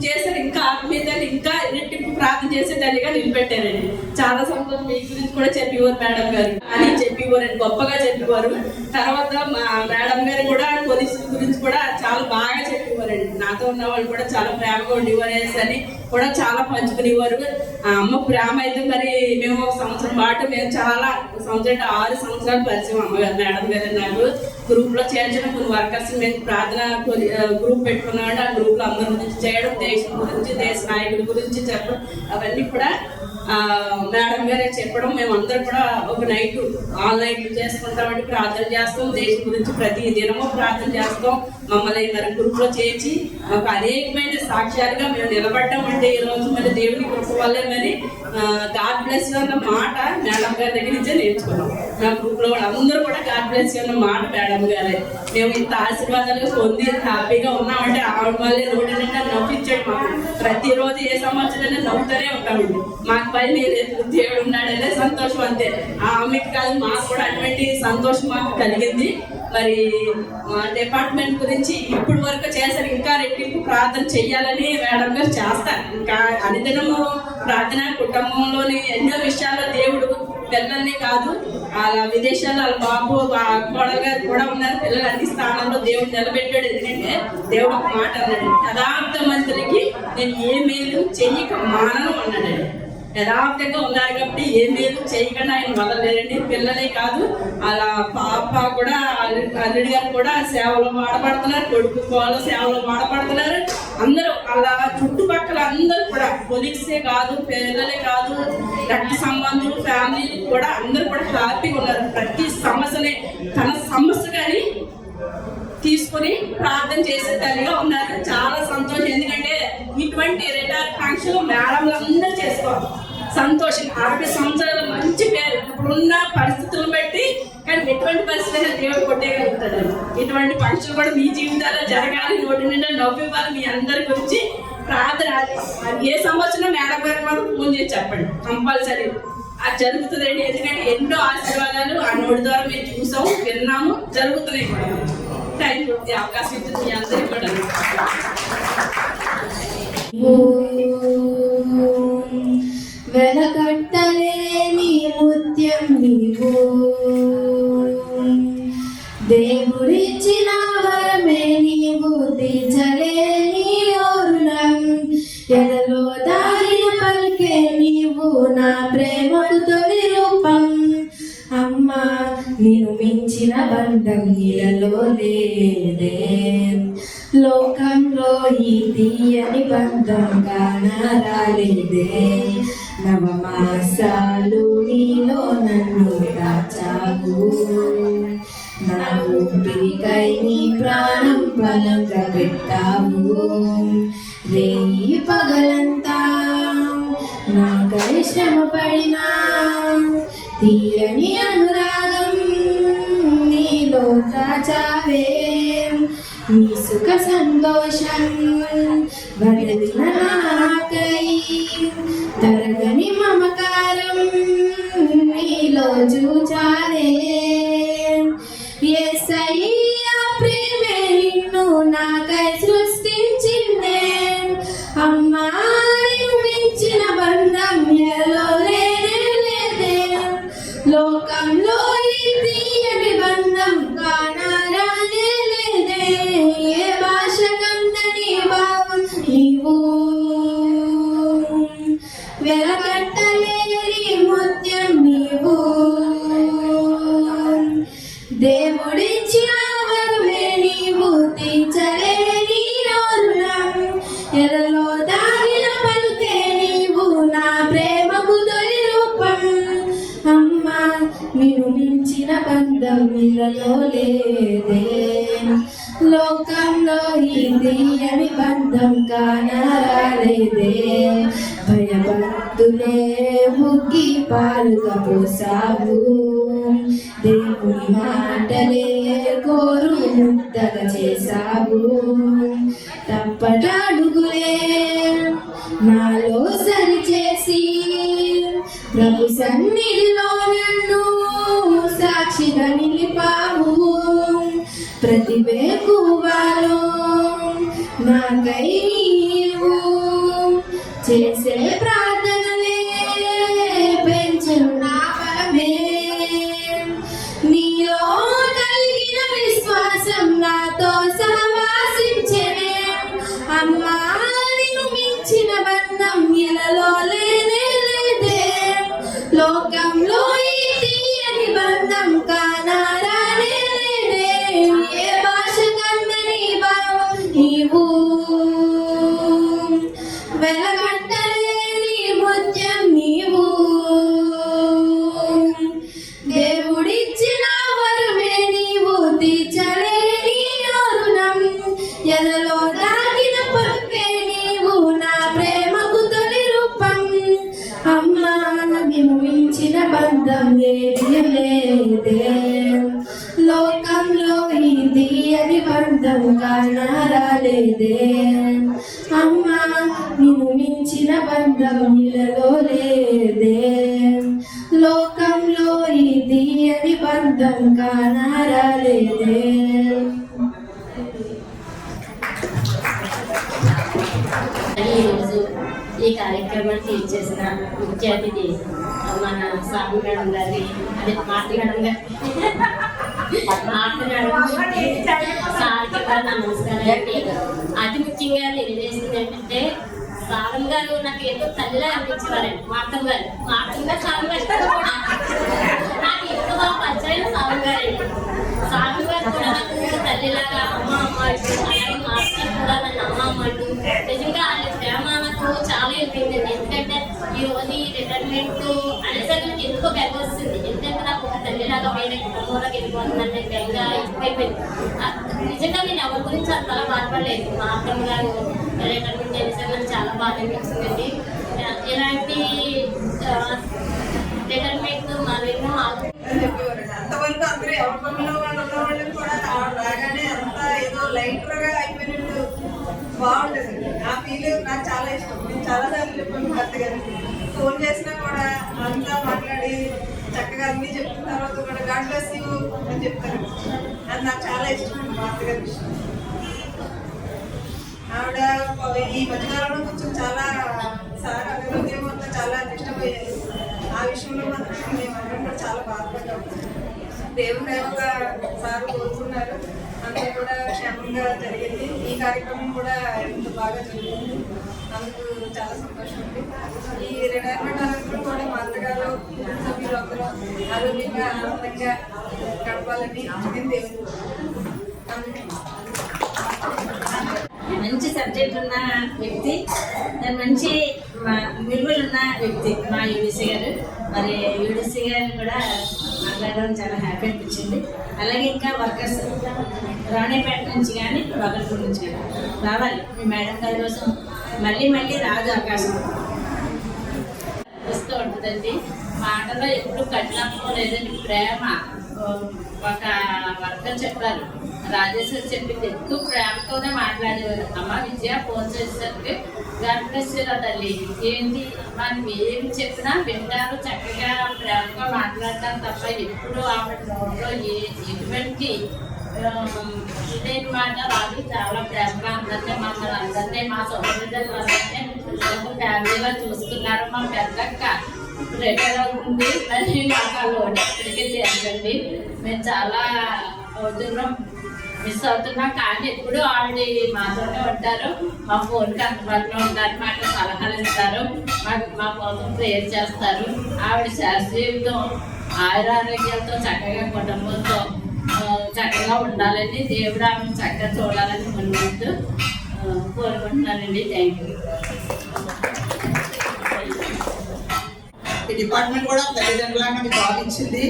చేశారు, ఇంకా ఆత్మీయతని ఇంకా రెట్టింపు ప్రార్థన చేసే తల్లిగా నిలబెట్టారండి. చాలా సంతోషం. మీ గురించి కూడా చెప్పేవారు మేడం గారు అని చెప్పేవారు, గొప్పగా చెప్పేవారు. తర్వాత మా మేడం గారు కూడా పోలీసు గురించి కూడా చాలా బాగా చెప్పేవారండి. నాతో ఉన్న వాళ్ళు కూడా చాలా ప్రేమగా ఉండేవారు అని కూడా చాలా పంచుకునేవారు. ఆ అమ్మ ప్రేమ అయితే మరి మేము ఒక సంవత్సరం పాటు మేము చాలా సంవత్సరం 6 సంవత్సరాలు పరిచయం అమ్మగారు మేడం గారు. నాకు గ్రూప్ లో చేర్చిన కొన్ని వర్కర్స్ మేము ప్రార్థన గ్రూప్ పెట్టుకున్నామంటే ఆ గ్రూప్ లో అందరి గురించి చేయడం, దేశం గురించి, దేశ నాయకుల గురించి చెప్పడం, అవన్నీ కూడా మేడం గారే చెప్పడం. మేమందరం కూడా ఒక నైట్ ఆన్లైన్ చేసుకుంటామంటే ప్రార్థన చేస్తాం, దేశం గురించి ప్రతి దినము ప్రార్థన చేస్తాం. మమ్మల్ని మరి గ్రూప్ లో చేర్చి ఒక అనేకమైన సాక్ష్యాలుగా మేము నిలబడ్డాం. అంటే ఈ రోజు మరి దేవుని కృప వల్లే మరి గాడ్ బ్లెస్ యు అన్న మాట మేడం గారి దగ్గర నుంచే నేర్చుకున్నాం. మా గ్రూప్ లో అందరూ కూడా గాడ్ బ్లెస్ యు అన్న మాట మేడం గారే. మేము ఇంత ఆశీర్వాదాలు పొంది హ్యాపీగా ఉన్నామంటే ఆవిడ వల్లే. నోటి నిండా నవ్వించాడు మాకు. ప్రతిరోజు ఏ సంవత్సరం నవ్వుతూనే ఉంటామండి. మాకు పైన దేవుడు ఉన్నాడనే సంతోషం అంతే. ఆమెకి కాదు, మాకు కూడా అటువంటి సంతోషం మాకు కలిగింది. మరి మా డిపార్ట్మెంట్ గురించి ఇప్పుడు వరకు చేశారు, ఇంకా రెట్టింపు ప్రార్థన చెయ్యాలని మేడం గారు చేస్తారు. ఇంకా అనుదినము ప్రార్థన, కుటుంబంలోని ఎన్నో విషయాల్లో దేవుడు పిల్లల్ని కాదు, అలా విదేశాల్లో వాళ్ళ బాబు కోడలు గారు కూడా ఉన్నారు. పిల్లలు అన్ని స్థానంలో దేవుడు నిలబెట్టాడు. ఎందుకంటే దేవుడు ఒక మాట అన్నాడు, యథార్థవంతులకి నేను ఏ మేలు చెయ్యక మానను అన్నాడు. యథార్థంగా ఉన్నారు కాబట్టి ఏ మేలు చేయకుండా ఆయన వదలలేరండి. పిల్లలే కాదు, అలా పాప కూడా అల్లుడి గారు కూడా సేవలో వాడబడుతున్నారు, కొడుకు కోళ్ళ సేవలో వాడబడుతున్నారు. అందరూ అలా చుట్టుపక్కల అందరూ కూడా కొలీగ్సే కాదు, పిల్లలే కాదు, రక్త సంబంధులు, ఫ్యామిలీ కూడా అందరూ కూడా హ్యాపీగా ఉన్నారు. ప్రతి సమస్యని తన సమస్య కానీ తీసుకుని ప్రార్థన చేసే తల్లిగా ఉన్నారు. చాలా సంతోషం. ఎందుకంటే ఇటువంటి రిటైర్ ఫంక్షన్ మేడంలు అందరూ చేసుకోవాలి. సంతోషం. 60 సంవత్సరాల మంచి పేరు ఇప్పుడున్న పరిస్థితులను బట్టి, కానీ ఎటువంటి పరిస్థితి దేవుడు కొట్టేయగలుగుతాడు. ఇటువంటి ఫంక్షన్ కూడా మీ జీవితాల్లో జరగాలి, నోటి నిండా నవ్వివ్వాలి. మీ అందరి గురించి ప్రార్థన ఏ సంవత్సరం మేడం గారికి మనం ఫోన్ చేసి చెప్పండి, కంపల్సరీ అది జరుగుతుందండి. ఎందుకంటే ఎన్నో ఆశీర్వాదాలు ఆ నోటి ద్వారా మేము చూసాము, విన్నాము, జరుగుతున్నాయి కూడా. Thank you. అవకాశం ఇచ్చింది మీ అందరికీ కూడా. వెలకట్టలేని ముత్యం నీవు, దేవుడిచ్చిన వరమే నీవు, తీర్చలేని ఓరులం ఎదలో దారిన పలికే నీవు, నా ప్రేమకు తొలి రూపం. అమ్మా నేను మించిన బంధం ఇలలో లేదే, లోకంలో ఈ తీయని బంధం కానరాలేదే. నవమాసాలు నీలో నన్ను దాచావు, నా ఊపిరికై నీ ప్రాణం బలంగా పెట్టావు. రేయి పగలంతా నాకై శ్రమ పడినా, తీయని అనురాగం నీలో దాచావే. నీ సుఖ సంతోషం వదిలిన నాకై, తరగని మమకారం నీలో చూచాలే. యేసయ్యా ప్రేమే నిన్ను నాకై సృష్టించిందే, అమ్మా నిన్ను మించిన బంధం ఎలో లేనే లేదే. లోకంలో ఈ తీయని బంధం కానరానే లేదే. ఏ భాష కందని భావం నీవు, వెలకట్టలేని ముత్యం నీవు, దేవుడిచ్చిన వరమే నీవు, తీర్చలేని ఓరులం ఎదలో దారిన పలికే నీవు, నా ప్రేమకు తొలి రూపం. అమ్మా నిన్ను మించిన బంధం ఇలలో లేదే, లోకంలో ఈ తీయని బంధం కానరాలేదే. భయభక్తులే ముగ్గి పాలుగా పోసావు, దేవుని మాటలే కోరు ముద్దగా చేసావు. తప్పటడుగులే నాలో సరిచేసి, ప్రభు సన్నిధిలో నన్ను సాక్షిగా నిలిపావు. ప్రతి వేకువలో నాకై నీవు చేసే ప్రార్థనలే పెంచను నా బలమే నీలో కలిగిన విశ్వాసం నాతో సహవాసించనే అమ్మా నిన్ను మించిన బంధం ఇలలో లేనే లేదే లోకంలో ఈ తీయని బంధం కానారానే లేదే ఏ భాష కందని భావం నీవు వెలగట్టలేని ముత్యం నీవు దేవుడిచ్చిన వరమే నీవు తీర్చలేని రుణం ఎదలో దాగిన పక్కే నీవు నా ప్రేమకు తొలి రూపం అమ్మా నిన్ను మించిన బంధం ఏది లేదే లోకంలో ఇది అని బంధం కానారాలేదే అమ్మా నిన్ను మించిన బంధం ఇలలో లేదే లోకంలో ఇది అని బంధం కానారాలేదే ఈరోజు ఈ కార్యక్రమాన్ని తీర్చేసిన ముఖ్య అతిథి మన సాగు మేడం గారి అదే మార్తి మేడం గారి సార్కి కూడా నమస్కారం అండి. అతి ముఖ్యంగా తెలియజేసింది ఏంటంటే సారం గారు నాకు ఏదో తల్లిలా అనిపించేవారండి. మార్తం గారు సారం గారు నాకు ఎక్కువ పరిచయం సారం గారండి. సారం గారు కూడా నాకు తల్లిలాగా అమ్మ అలాగే మార్చి కూడా నన్ను అమ్మ అంటూ నిజంగా ఆయన ప్రేమ నాకు చాలా అయిపోయిందండి. ఎందుకంటే ఈ రోజు ఈ రిటైర్మెంట్ అనేసరికి నాకు ఎందుకో బెంగ వస్తుంది. ఎందుకంటే నాకు ఒక తల్లిలాగా వేరే కుటుంబంలోకి వెళ్ళిపోతుందంటే బెంగ ఎక్కువైపోయింది. నిజంగా నేను ఎవరి గురించి అంతలా బాధపడలేదు. మా అత్తమ్మ గారు రిటైర్మెంట్ అనేసరికి నాకు చాలా బాధ అనిపించిందండి. ఇలాంటి రిటైర్మెంట్ మరేమో అంతవరకు అందరూ ఎవరి పనుల్లో వాళ్ళు ఉన్న వాళ్ళని కూడా రాగానే అంతా ఏదో లైటర్గా అయిపోయినట్టు బాగుంటుంది. ఆ ఫీల్ నాకు చాలా ఇష్టం. నేను చాలాసార్లు చెప్పాను భర్త గారికి. ఫోన్ చేసినా కూడా అంతా మాట్లాడి చక్కగా అన్నీ చెప్పిన తర్వాత కూడా గాడ్ బ్లెస్ యూ అని చెప్తారు. అది నాకు చాలా ఇష్టం భర్త గారి విషయం. ఆవిడ ఈ మధ్యకాలంలో కొంచెం చాలా సార్ అభివృద్ధి మొత్తం చాలా ఇష్టపోయారు. ఆ విషయంలో మాత్రం మేమందరం కూడా చాలా బాధపడ్డాము. దేవుడు దైవంగా సార్ కోరుకున్నారు. అంతా కూడా క్షేమంగా జరిగింది. ఈ కార్యక్రమం కూడా ఎంత బాగా జరిగింది. అందుకు చాలా సంతోషం ఉంది. ఈ రిటైర్మెంట్ అనంతరం కూడా మా అత్తగారు సభ్యులు అందరూ ఆరోగ్యంగా ఆనందంగా గడపాలని నేను దేవుడు మంచి సబ్జెక్ట్ ఉన్న వ్యక్తి, మంచి విలువలు ఉన్న వ్యక్తి మా యూడిసి గారు. మరి యూడిసి గారు కూడా మాట్లాడడం చాలా హ్యాపీ అనిపించింది. అలాగే ఇంకా వర్కర్స్ రాణిపేట నుంచి కానీ బగల్పూర్ నుంచి కానీ రావాలి. మీ మేడం గారి కోసం మళ్ళీ మళ్ళీ రాజు అవకాశం వస్తూ ఉంటుందండి. మాటలో ఎప్పుడు కఠినత్వం లేదండి, ప్రేమ. ఒక వర్కర్ చెప్పారు, రాజేశ్వరి చెప్పింది, ఎక్కువ ప్రేమతోనే మాట్లాడేవారు. అమ్మ విజయ ఫోన్ చేసేసరికి గర్భేశ్వర తల్లి ఏంటి మనం ఏమి చెప్పినా వింటారు, చక్కగా ప్రేమగా మాట్లాడతారు తప్ప ఎప్పుడు ఆవిడ నోట్లో ఎటువంటి ఇదేని మాట రాదు. చాలా ప్రేమగా అందరినీ మమ్మల్ని అందరినీ మా సోదరులు అందరినీ ఫ్యామిలీగా చూసుకున్నారు. మా పెద్దక్క రిటైర్ అవుతుంది, మరి మాకు లోన్ ఎక్కడికి చేయండి. మేము చాలా దూరం మిస్ అవుతున్నాం. కానీ ఎప్పుడు ఆవిడ మాతోనే ఉంటారు, మా ఫోన్కి అందుబాటులో ఉంటారు, మాకు సలహాలు ఇస్తారు, మా కోసం ప్రేయర్ చేస్తారు. ఆవిడ శాస్త్రీయంతో ఆయురారోగ్యాలతో చక్కగా కుటుంబంతో చక్కగా ఉండాలని, దేవుడు ఆమెను చక్కగా చూడాలని ముందు కోరుకుంటున్నానండి. Thank you. ఈ డిపార్ట్మెంట్ కూడా తల్లిదండ్రులాగా నాకు జాబ్ ఇచ్చింది.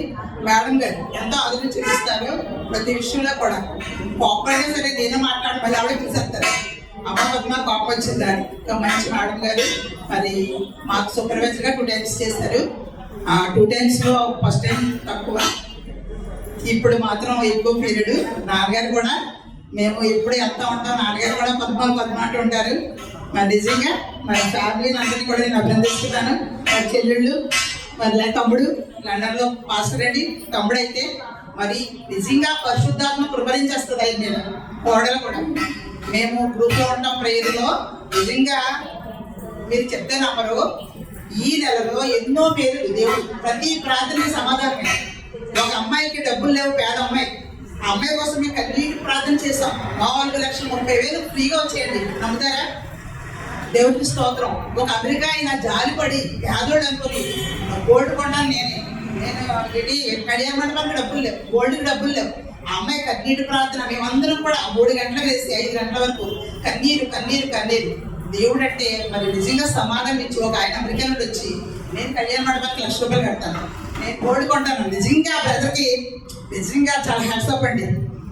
మేడం గారు ఎంతో ఆదరణ చూపిస్తారు ప్రతి విషయంలో కూడా. కోపమైనా సరే నేను మాట్లాడి మళ్ళీ ఆవిడ చూసేస్తారు, అమ్మ పద్మ కోపం వచ్చిందని. ఇంకా మంచి మేడం గారు మరి మాకు సూపర్వైజర్గా 2 times చేశారు. ఆ 2 timesలో ఫస్ట్ టైం తక్కువ, ఇప్పుడు మాత్రం ఎక్కువ పీరియడ్. నాన్నగారు కూడా మేము ఎప్పుడు ఎంత ఉంటాం, నాన్నగారు కూడా పద్మ అంటూ ఉంటారు. మరి నిజంగా మరి ఫ్యామిలీని అందరినీ కూడా నేను అభినందిస్తున్నాను. మరి చెల్లెళ్ళు మరి తమ్ముడు లండన్లో పాస్టర్ అండి. తమ్ముడు అయితే మరి నిజంగా పరిశుద్ధాత్మ కృపరించేస్తుంది. అయి నేను కోడలు కూడా మేము గ్రూప్లో ఉంటాం ప్రేయర్లో. నిజంగా మీరు చెప్తే నమ్మరు, ఈ నెలలో ఎన్నో పేర్లు దేవుడు ప్రతి ప్రార్థనకి సమాధానమే. ఒక అమ్మాయికి డబ్బులు లేవు, పేద అమ్మాయి. ఆ అమ్మాయి కోసం మేము కన్నీటి ప్రార్థన చేసాం. 4,30,000 ఫ్రీగా వచ్చేయండి, నమ్ముతారా? దేవుడికి స్తోత్రం. ఒక అమెరికా ఆయన జాలిపడి పేదోడు అనుకుని గోల్డ్ కొన్నాను నేను కడియాల మండపానికి డబ్బులు లేవు, గోల్డ్కి డబ్బులు లేవు. ఆ అమ్మాయి కన్నీటి ప్రార్థన, మేమందరం కూడా 3 గంటలకు వేసి 5 గంటల వరకు కన్నీరు కన్నీరు కన్నీరు. దేవుడు అంటే మరి నిజంగా సమాధానం ఇచ్చి ఒక ఆయన అమెరికా నుండి వచ్చి నేను కళ్యాణ మండపానికి ₹1,00,000 కడతాను, నేను గోల్డ్ కొంటాను. నిజంగా బ్రదర్కి నిజంగా చాలా హ్యాట్సాప్ అండి.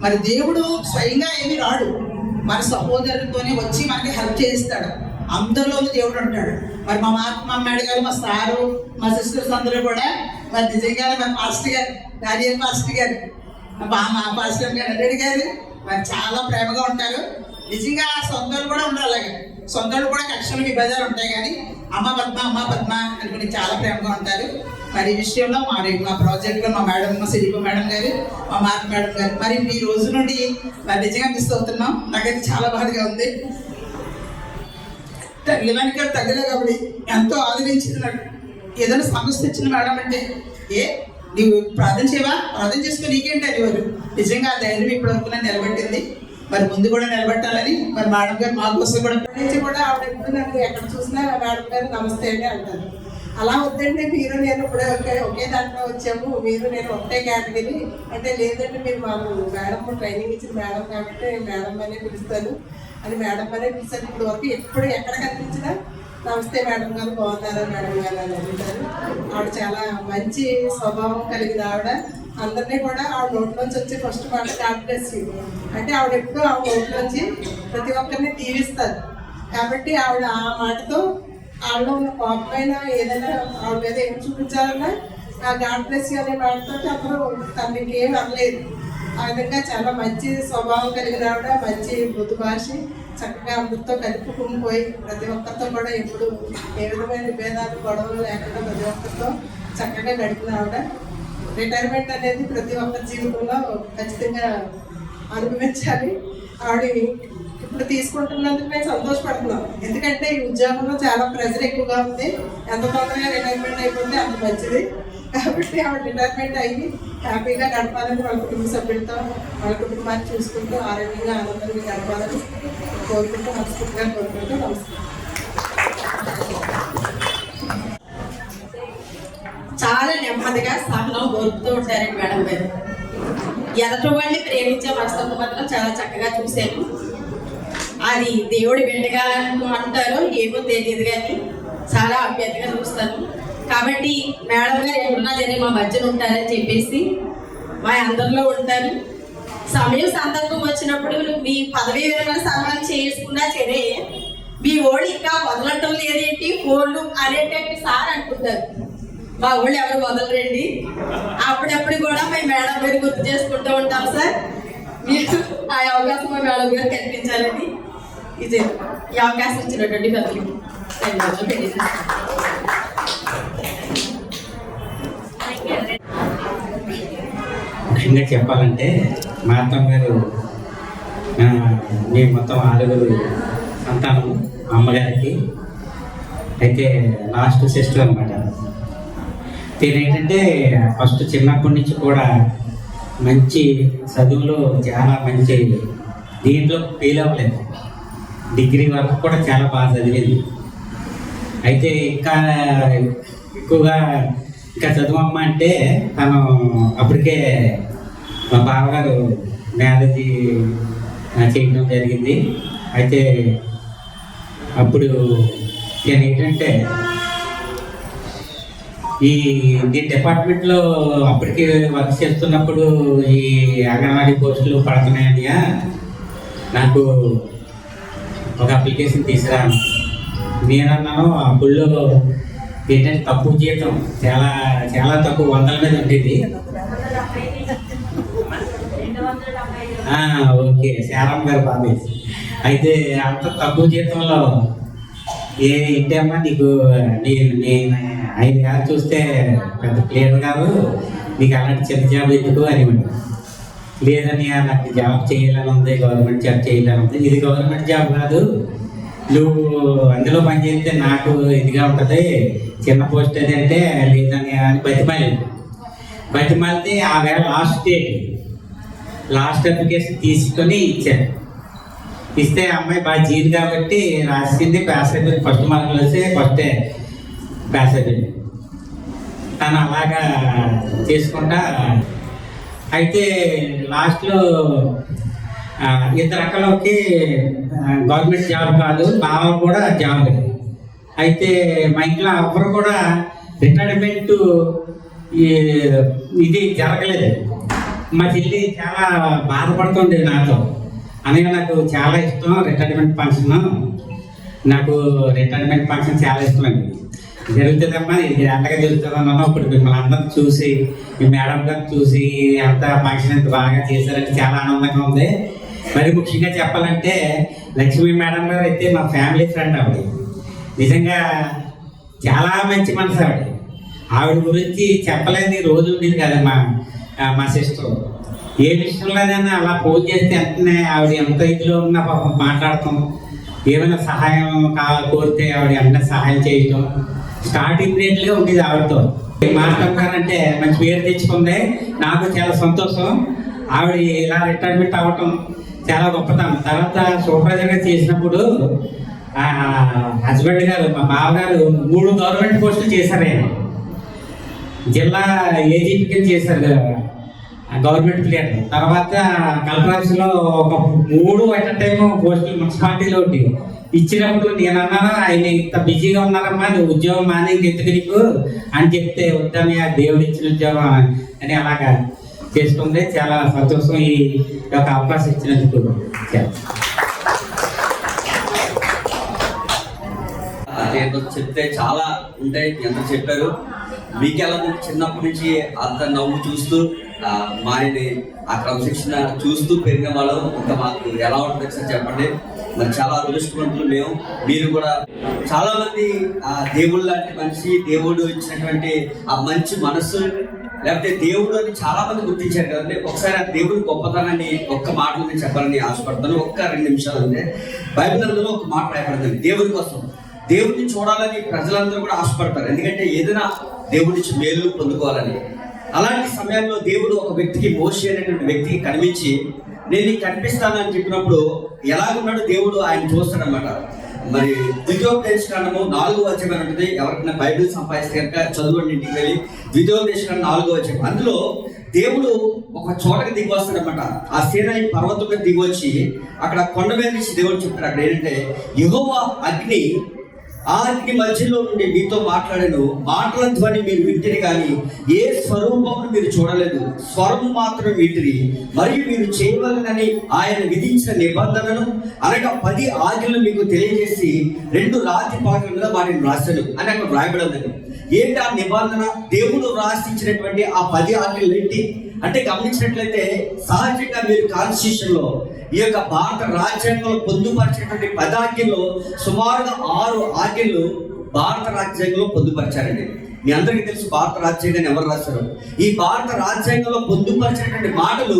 మరి దేవుడు స్వయంగా ఏమీ రాడు, మన సహోదరులతోనే వచ్చి మనకి హెల్ప్ చేయిస్తాడు. అందరిలోనూ దేవుడు ఉంటాడు. మరి మా మేడం గారు, మా సారు, మా సిస్టర్స్ అందరూ కూడా మరి నిజంగా మరి పాస్టర్ గారు, డానియల్ పాస్టర్ గారు, మా పాస్టర్ గారు, అడ్డడి గారు మరి చాలా ప్రేమగా ఉంటారు. నిజంగా సొంతలు కూడా ఉండరు, అలాగే సొంతలు కూడా కక్షలు విభేదాలు ఉంటాయి, కానీ అమ్మ పద్మ అనుకుని చాలా ప్రేమగా ఉంటారు. మరి ఈ విషయంలో మా ప్రాజెక్ట్లో మా మేడం, మా శిల్ప మేడం గారు, మా మార్క్ మేడం గారు మరి ఈ రోజు నుండి మరి నిజంగా మిస్ అవుతున్నాం. నాకైతే చాలా బాధగా ఉంది. తల్లిదానికి తగ్గలే కాబట్టి ఎంతో ఆదరించింది నాకు. ఏదైనా సమస్య వచ్చిన మేడం అంటే నీవు ప్రార్థన చేయవా, ప్రార్థన చేసుకుని నీకేంటి అనేవారు. నిజంగా ఆ ధైర్యం ఇప్పటివరకు నన్ను నిలబెట్టింది. మరి ముందు కూడా నిలబెట్టాలని మరి మేడం గారు మా కోసం కూడా ఆవిడ ఎప్పుడు నన్ను ఎక్కడ చూసినా మేడం గారు నమస్తే అండి అంటారు. అలా వద్దండి, మీరు నేను కూడా ఒకే దాంట్లో వచ్చాము, మీరు నేను ఒకటే కేటగిరీ అంటే, లేదంటే మీరు మాకు మేడం ట్రైనింగ్ ఇచ్చిన మేడం కాబట్టి మేడం అనే పిలుస్తాను అని మేడం అనే పిలిచాను. ఇప్పుడు వరకు ఎప్పుడు ఎక్కడ కనిపించినా నమస్తే మేడం గారు, బాగున్నారా మేడం గారు అని అడుగుతారు. ఆవిడ చాలా మంచి స్వభావం కలిగిన ఆవిడ. అందరినీ కూడా ఆవిడ నోట్లోంచి వచ్చి ఫస్ట్ మాట గాడ్ బ్లెస్ యూ అంటే ఆవిడ ఎప్పుడు ఆవిడ నోట్లోంచి ప్రతి ఒక్కరిని దీవిస్తారు. కాబట్టి ఆవిడ ఆ మాటతో ఆవిడలో ఉన్న కోపమైన ఏదైనా ఆవిడ మీద ఏం చూపించాలన్నా ఆ గాడ్ బ్లెస్ యూ అనే మాటతో అందరూ తనకి ఏం అనలేదు. ఆ విధంగా చాలా మంచి స్వభావం కలిగిన ఆవిడ, మంచి మృదు భాష, చక్కగా అందరితో కలుపుకుని పోయి ప్రతి ఒక్కరితో కూడా ఎప్పుడు ఏ విధమైన విభేదాలు గొడవలు లేకుండా ప్రతి ఒక్కరితో చక్కగా గడిపిన ఆవిడ. రిటైర్మెంట్ అనేది ప్రతి ఒక్కరి జీవితంలో ఖచ్చితంగా అనుభవించాలి. ఆవిడ ఇప్పుడు తీసుకుంటున్నందుకు మేము సంతోషపడుతున్నాం. ఎందుకంటే ఈ ఉద్యోగంలో చాలా ప్రెజర్ ఎక్కువగా ఉంది. ఎంత తొందరగా రిటైర్మెంట్ అయిపోతే అంత మంచిది. కాబట్టి ఆవిడ రిటైర్మెంట్ అయ్యి హ్యాపీగా గడపాలని వాళ్ళ కుటుంబ సభ్యులతో వాళ్ళ కుటుంబాన్ని చూసుకుంటూ ఆరోగ్యంగా ఆనందంగా గడపాలని కోరుకుంటూ మనస్ఫూర్తిగా కోరుకుంటూ నమస్కారం. చాలా నెమ్మదిగా సహనం దొరుకుతూ ఉంటారండి మేడం గారు. ఎదటి వాళ్ళని ప్రేమించే మనస్తత్వం మాత్రం చాలా చక్కగా చూశాను. అది దేవుడి బిడ్డగా అంటారో ఏమో తెలియదు, కానీ చాలా ఆప్యాయతగా చూస్తాను. కాబట్టి మేడం గారు ఎప్పుడున్నా సరే మా మధ్యన ఉంటారని చెప్పేసి మా అందరిలో ఉంటారు. సమయం సందర్భం వచ్చినప్పుడు మీ పదవీ విరమణ సన్మానం చేసుకున్నా సరే మీ ఓళ్ళు ఇంకా వదలటం లేదేంటి ఫోన్లు అనేటట్టు సార్ అనుకుంటారు. మా ఊళ్ళు ఎవరు వదలరండి. అప్పుడప్పుడు కూడా మేము మేడం గారు గుర్తు చేసుకుంటూ ఉంటాం. సార్ మీరు ఆ అవకాశం మా మేడం గారు కల్పించాలని ఇది ఈ అవకాశం ఇచ్చినటువంటి పెద్దలు ఇంకా చెప్పాలంటే మా అత్తమ్మ గారు మేము మొత్తం 6 సంతానం అమ్మగారికి. అయితే లాస్ట్ సిస్టర్ అనమాట. ఏంటంటే ఫస్ట్ చిన్నప్పటి నుంచి కూడా మంచి చదువులో చాలా మంచి దీంట్లో ఫెయిల్ అవ్వలేదు. డిగ్రీ వరకు కూడా చాలా బాగా చదివింది. అయితే ఇంకా ఎక్కువగా ఇంకా చదువమ్మ అంటే తను అప్పటికే మా బావగారు మ్యారేజ్ చేయడం జరిగింది. అయితే అప్పుడు నేను ఏంటంటే ఈ డిపార్ట్మెంట్లో అప్పటికి వర్క్ చేస్తున్నప్పుడు ఈ అంగన్వాడీ పోస్టులు పడుతున్నాయని నాకు ఒక అప్లికేషన్ తీసుకురాను. నేనన్నాను అప్పుల్లో ఏంటంటే తక్కువ జీతం, చాలా చాలా తక్కువ, 100 మీద ఉండేది. ఓకే, శారమ్మ గారు బాబే. అయితే అంత తక్కువ జీతంలో ఏంటమ్మా నీకు నేను ఆయన గారు చూస్తే పెద్ద ప్లేయర్ గారు, నీకు అలాంటి చిన్న జాబ్ ఎందుకు అని. లేదని నాకు జాబ్ చేయాలని ఉంది, గవర్నమెంట్ జాబ్ చేయాలని ఉంది. ఇది గవర్నమెంట్ జాబ్ కాదు, నువ్వు అందులో పనిచేస్తే నాకు ఇదిగా ఉంటుంది, చిన్న పోస్ట్ ఏదంటే లేదని అని బతిమాలితే ఆ వేళ లాస్ట్ అప్లికేషన్ తీసుకొని ఇచ్చాను. ఇస్తే అమ్మాయి బాగా జీరు కాబట్టి రాసింది, పాస్ అయిపోయింది. ఫస్ట్ మార్కులు వస్తే ఫస్టే పాస్ అయిపోయింది. తను అలాగా చేసుకుంటా అయితే లాస్ట్లో ఇద్దరు అక్కలకి గవర్నమెంట్ జాబ్ కాదు, బావ కూడా జాబ్ లేదు. అయితే మా ఇంట్లో ఎవరు కూడా రిటైర్మెంట్ ఇది జరగలేదు. మా చెల్లి చాలా బాధపడుతుంది నాతో. అనగా నాకు చాలా ఇష్టం రిటైర్మెంట్ ఫంక్షన్, నాకు రిటైర్మెంట్ ఫంక్షన్ చాలా ఇష్టం అండి. జరుగుతుందమ్మా, ఇది ఎంతగా జరుగుతుందన్నా ఇప్పుడు మిమ్మల్ని అందరం చూసి, మీ మేడం గారు చూసి అంత ఫంక్షన్ ఎంత బాగా చేశారంటే చాలా ఆనందంగా ఉంది. మరి ముఖ్యంగా చెప్పాలంటే లక్ష్మీ మేడం గారు అయితే మా ఫ్యామిలీ ఫ్రెండ్. నిజంగా చాలా మంచి మనసు ఆవిడ గురించి చెప్పలేని రోజు ఉండేది కదమ్మా. మా సిస్టర్ ఏ విషయంలోనైనా అలా ఫోన్ చేస్తే వెంటనే ఆవిడ ఎంత ఇదిలో ఉన్నా పాపం మాట్లాడతాం, ఏమైనా సహాయం కోరితే ఆవిడ వెంటనే సహాయం చేయటం స్టార్టింగ్ రేట్లుగా ఉండేది. ఆవిడతో మాట్లాడతారంటే మంచి పేరు తెచ్చుకుంది. నాకు చాలా సంతోషం. ఆవిడ ఇలా రిటైర్మెంట్ అవ్వటం చాలా గొప్పతనం. తర్వాత సూపర్వైజర్గా చేసినప్పుడు హస్బెండ్ గారు, మా బావగారు 3 గవర్నమెంట్ పోస్టులు చేశారు. ఆయన జిల్లా ఏజీపీ చేశారు గవర్నమెంట్ ప్లేయర్. తర్వాత కలెక్టర్స్లో ఒక 3 అట్ టైం పోస్టులు మున్సిపాలిటీలో ఇచ్చినప్పుడు నేను అన్నాను, ఆయన ఇంత బిజీగా ఉన్నారమ్మా, నువ్వు ఉద్యోగం మానే ఎందుకు నీకు అని చెప్తే వద్దని ఆ దేవుడు ఇచ్చిన ఉద్యోగం అని అలాగా చేసుకుంటే చాలా సంతోషం. ఈ యొక్క అవకాశం ఇచ్చినందుకు చెప్తే చాలా ఉంటాయి, ఎంత చెప్పారు. మీకెలా చిన్నప్పటి నుంచి అంత నవ్వు చూస్తూ మా ఆయన్ని ఆ క్రమశిక్షణ చూస్తూ పెరిగిన వాళ్ళు ఇంకా మాకు ఎలా ఉంటుంది సార్ చెప్పండి. మరి చాలా అదృష్టవంతులు మేము. మీరు కూడా చాలా మంది ఆ దేవుడు లాంటి మనిషి, దేవుడు ఇచ్చినటువంటి ఆ మంచి మనస్సు, లేకపోతే దేవుడు అని చాలా మంది గుర్తించారు కదండి. ఒకసారి ఆ దేవుడి గొప్పతనాన్ని ఒక్క మాటలో నేను చెప్పాలని ఆశపడతాను. ఒక్క 2 నిమిషాలు అంటే బైబిల్ అందులో ఒక మాట రాయబడింది, దేవుడి కోసం. దేవుడిని చూడాలని ప్రజలందరూ కూడా ఆశపడతారు, ఎందుకంటే ఏదైనా దేవుడి నుంచి మేలు పొందుకోవాలని. అలాంటి సమయాల్లో దేవుడు ఒక వ్యక్తికి, మోషే అనేటువంటి వ్యక్తికి కనిపించి నేను నీకు కనిపిస్తానని చెప్పినప్పుడు ఎలాగున్నాడు దేవుడు ఆయన చూస్తాడనమాట. మరి ద్వితీయోపదేశకాండము 4వ అధ్యాయం ఉంటుంది. ఎవరికైనా బైబిల్ సంపాదిస్తే కనుక చదవండి ఇంటికి వెళ్ళి. ద్వితీయోపదేశకాండం 4వ అధ్యాయం. అందులో దేవుడు ఒక చోటకి దిగి వస్తాడనమాట. ఆ సీనాయి పర్వతం మీద దిగి వచ్చి అక్కడ కొండ మీద నుంచి దేవుడు చెప్తాడు. అక్కడ ఏంటంటే యెహోవా అగ్ని, ఆ అగ్ని మధ్యలో నుండి మీతో మాట్లాడాను, మాటల ధ్వని మీరు వింటిరి కానీ ఏ స్వరూపమును మీరు చూడలేదు, స్వరం మాత్రం వింటిరి. మరియు మీరు చేయవలనని ఆయన విధించిన నిబంధనను అనగా 10 ఆజ్ఞలను మీకు తెలియజేసి 2 రాతి పాటల మీద వాటిని రాశాను అని అక్కడ రాయబడిందని. ఏంటి ఆ నిబంధన? దేవుడు రాసించినటువంటి ఆ 10 ఆజ్ఞలు ఏంటి అంటే గమనించినట్లయితే సహజంగా మీరు కాన్స్టిట్యూషన్ లో ఈ యొక్క భారత రాజ్యాంగంలో పొందుపరిచినటువంటి 10 ఆజ్ఞల్లో సుమారుగా 6 ఆజ్ఞలు భారత రాజ్యాంగంలో పొందుపరిచారండి. మీ అందరికీ తెలుసు భారత రాజ్యాంగాన్ని ఎవరు రాశారు. ఈ భారత రాజ్యాంగంలో పొందుపరిచినటువంటి మాటలు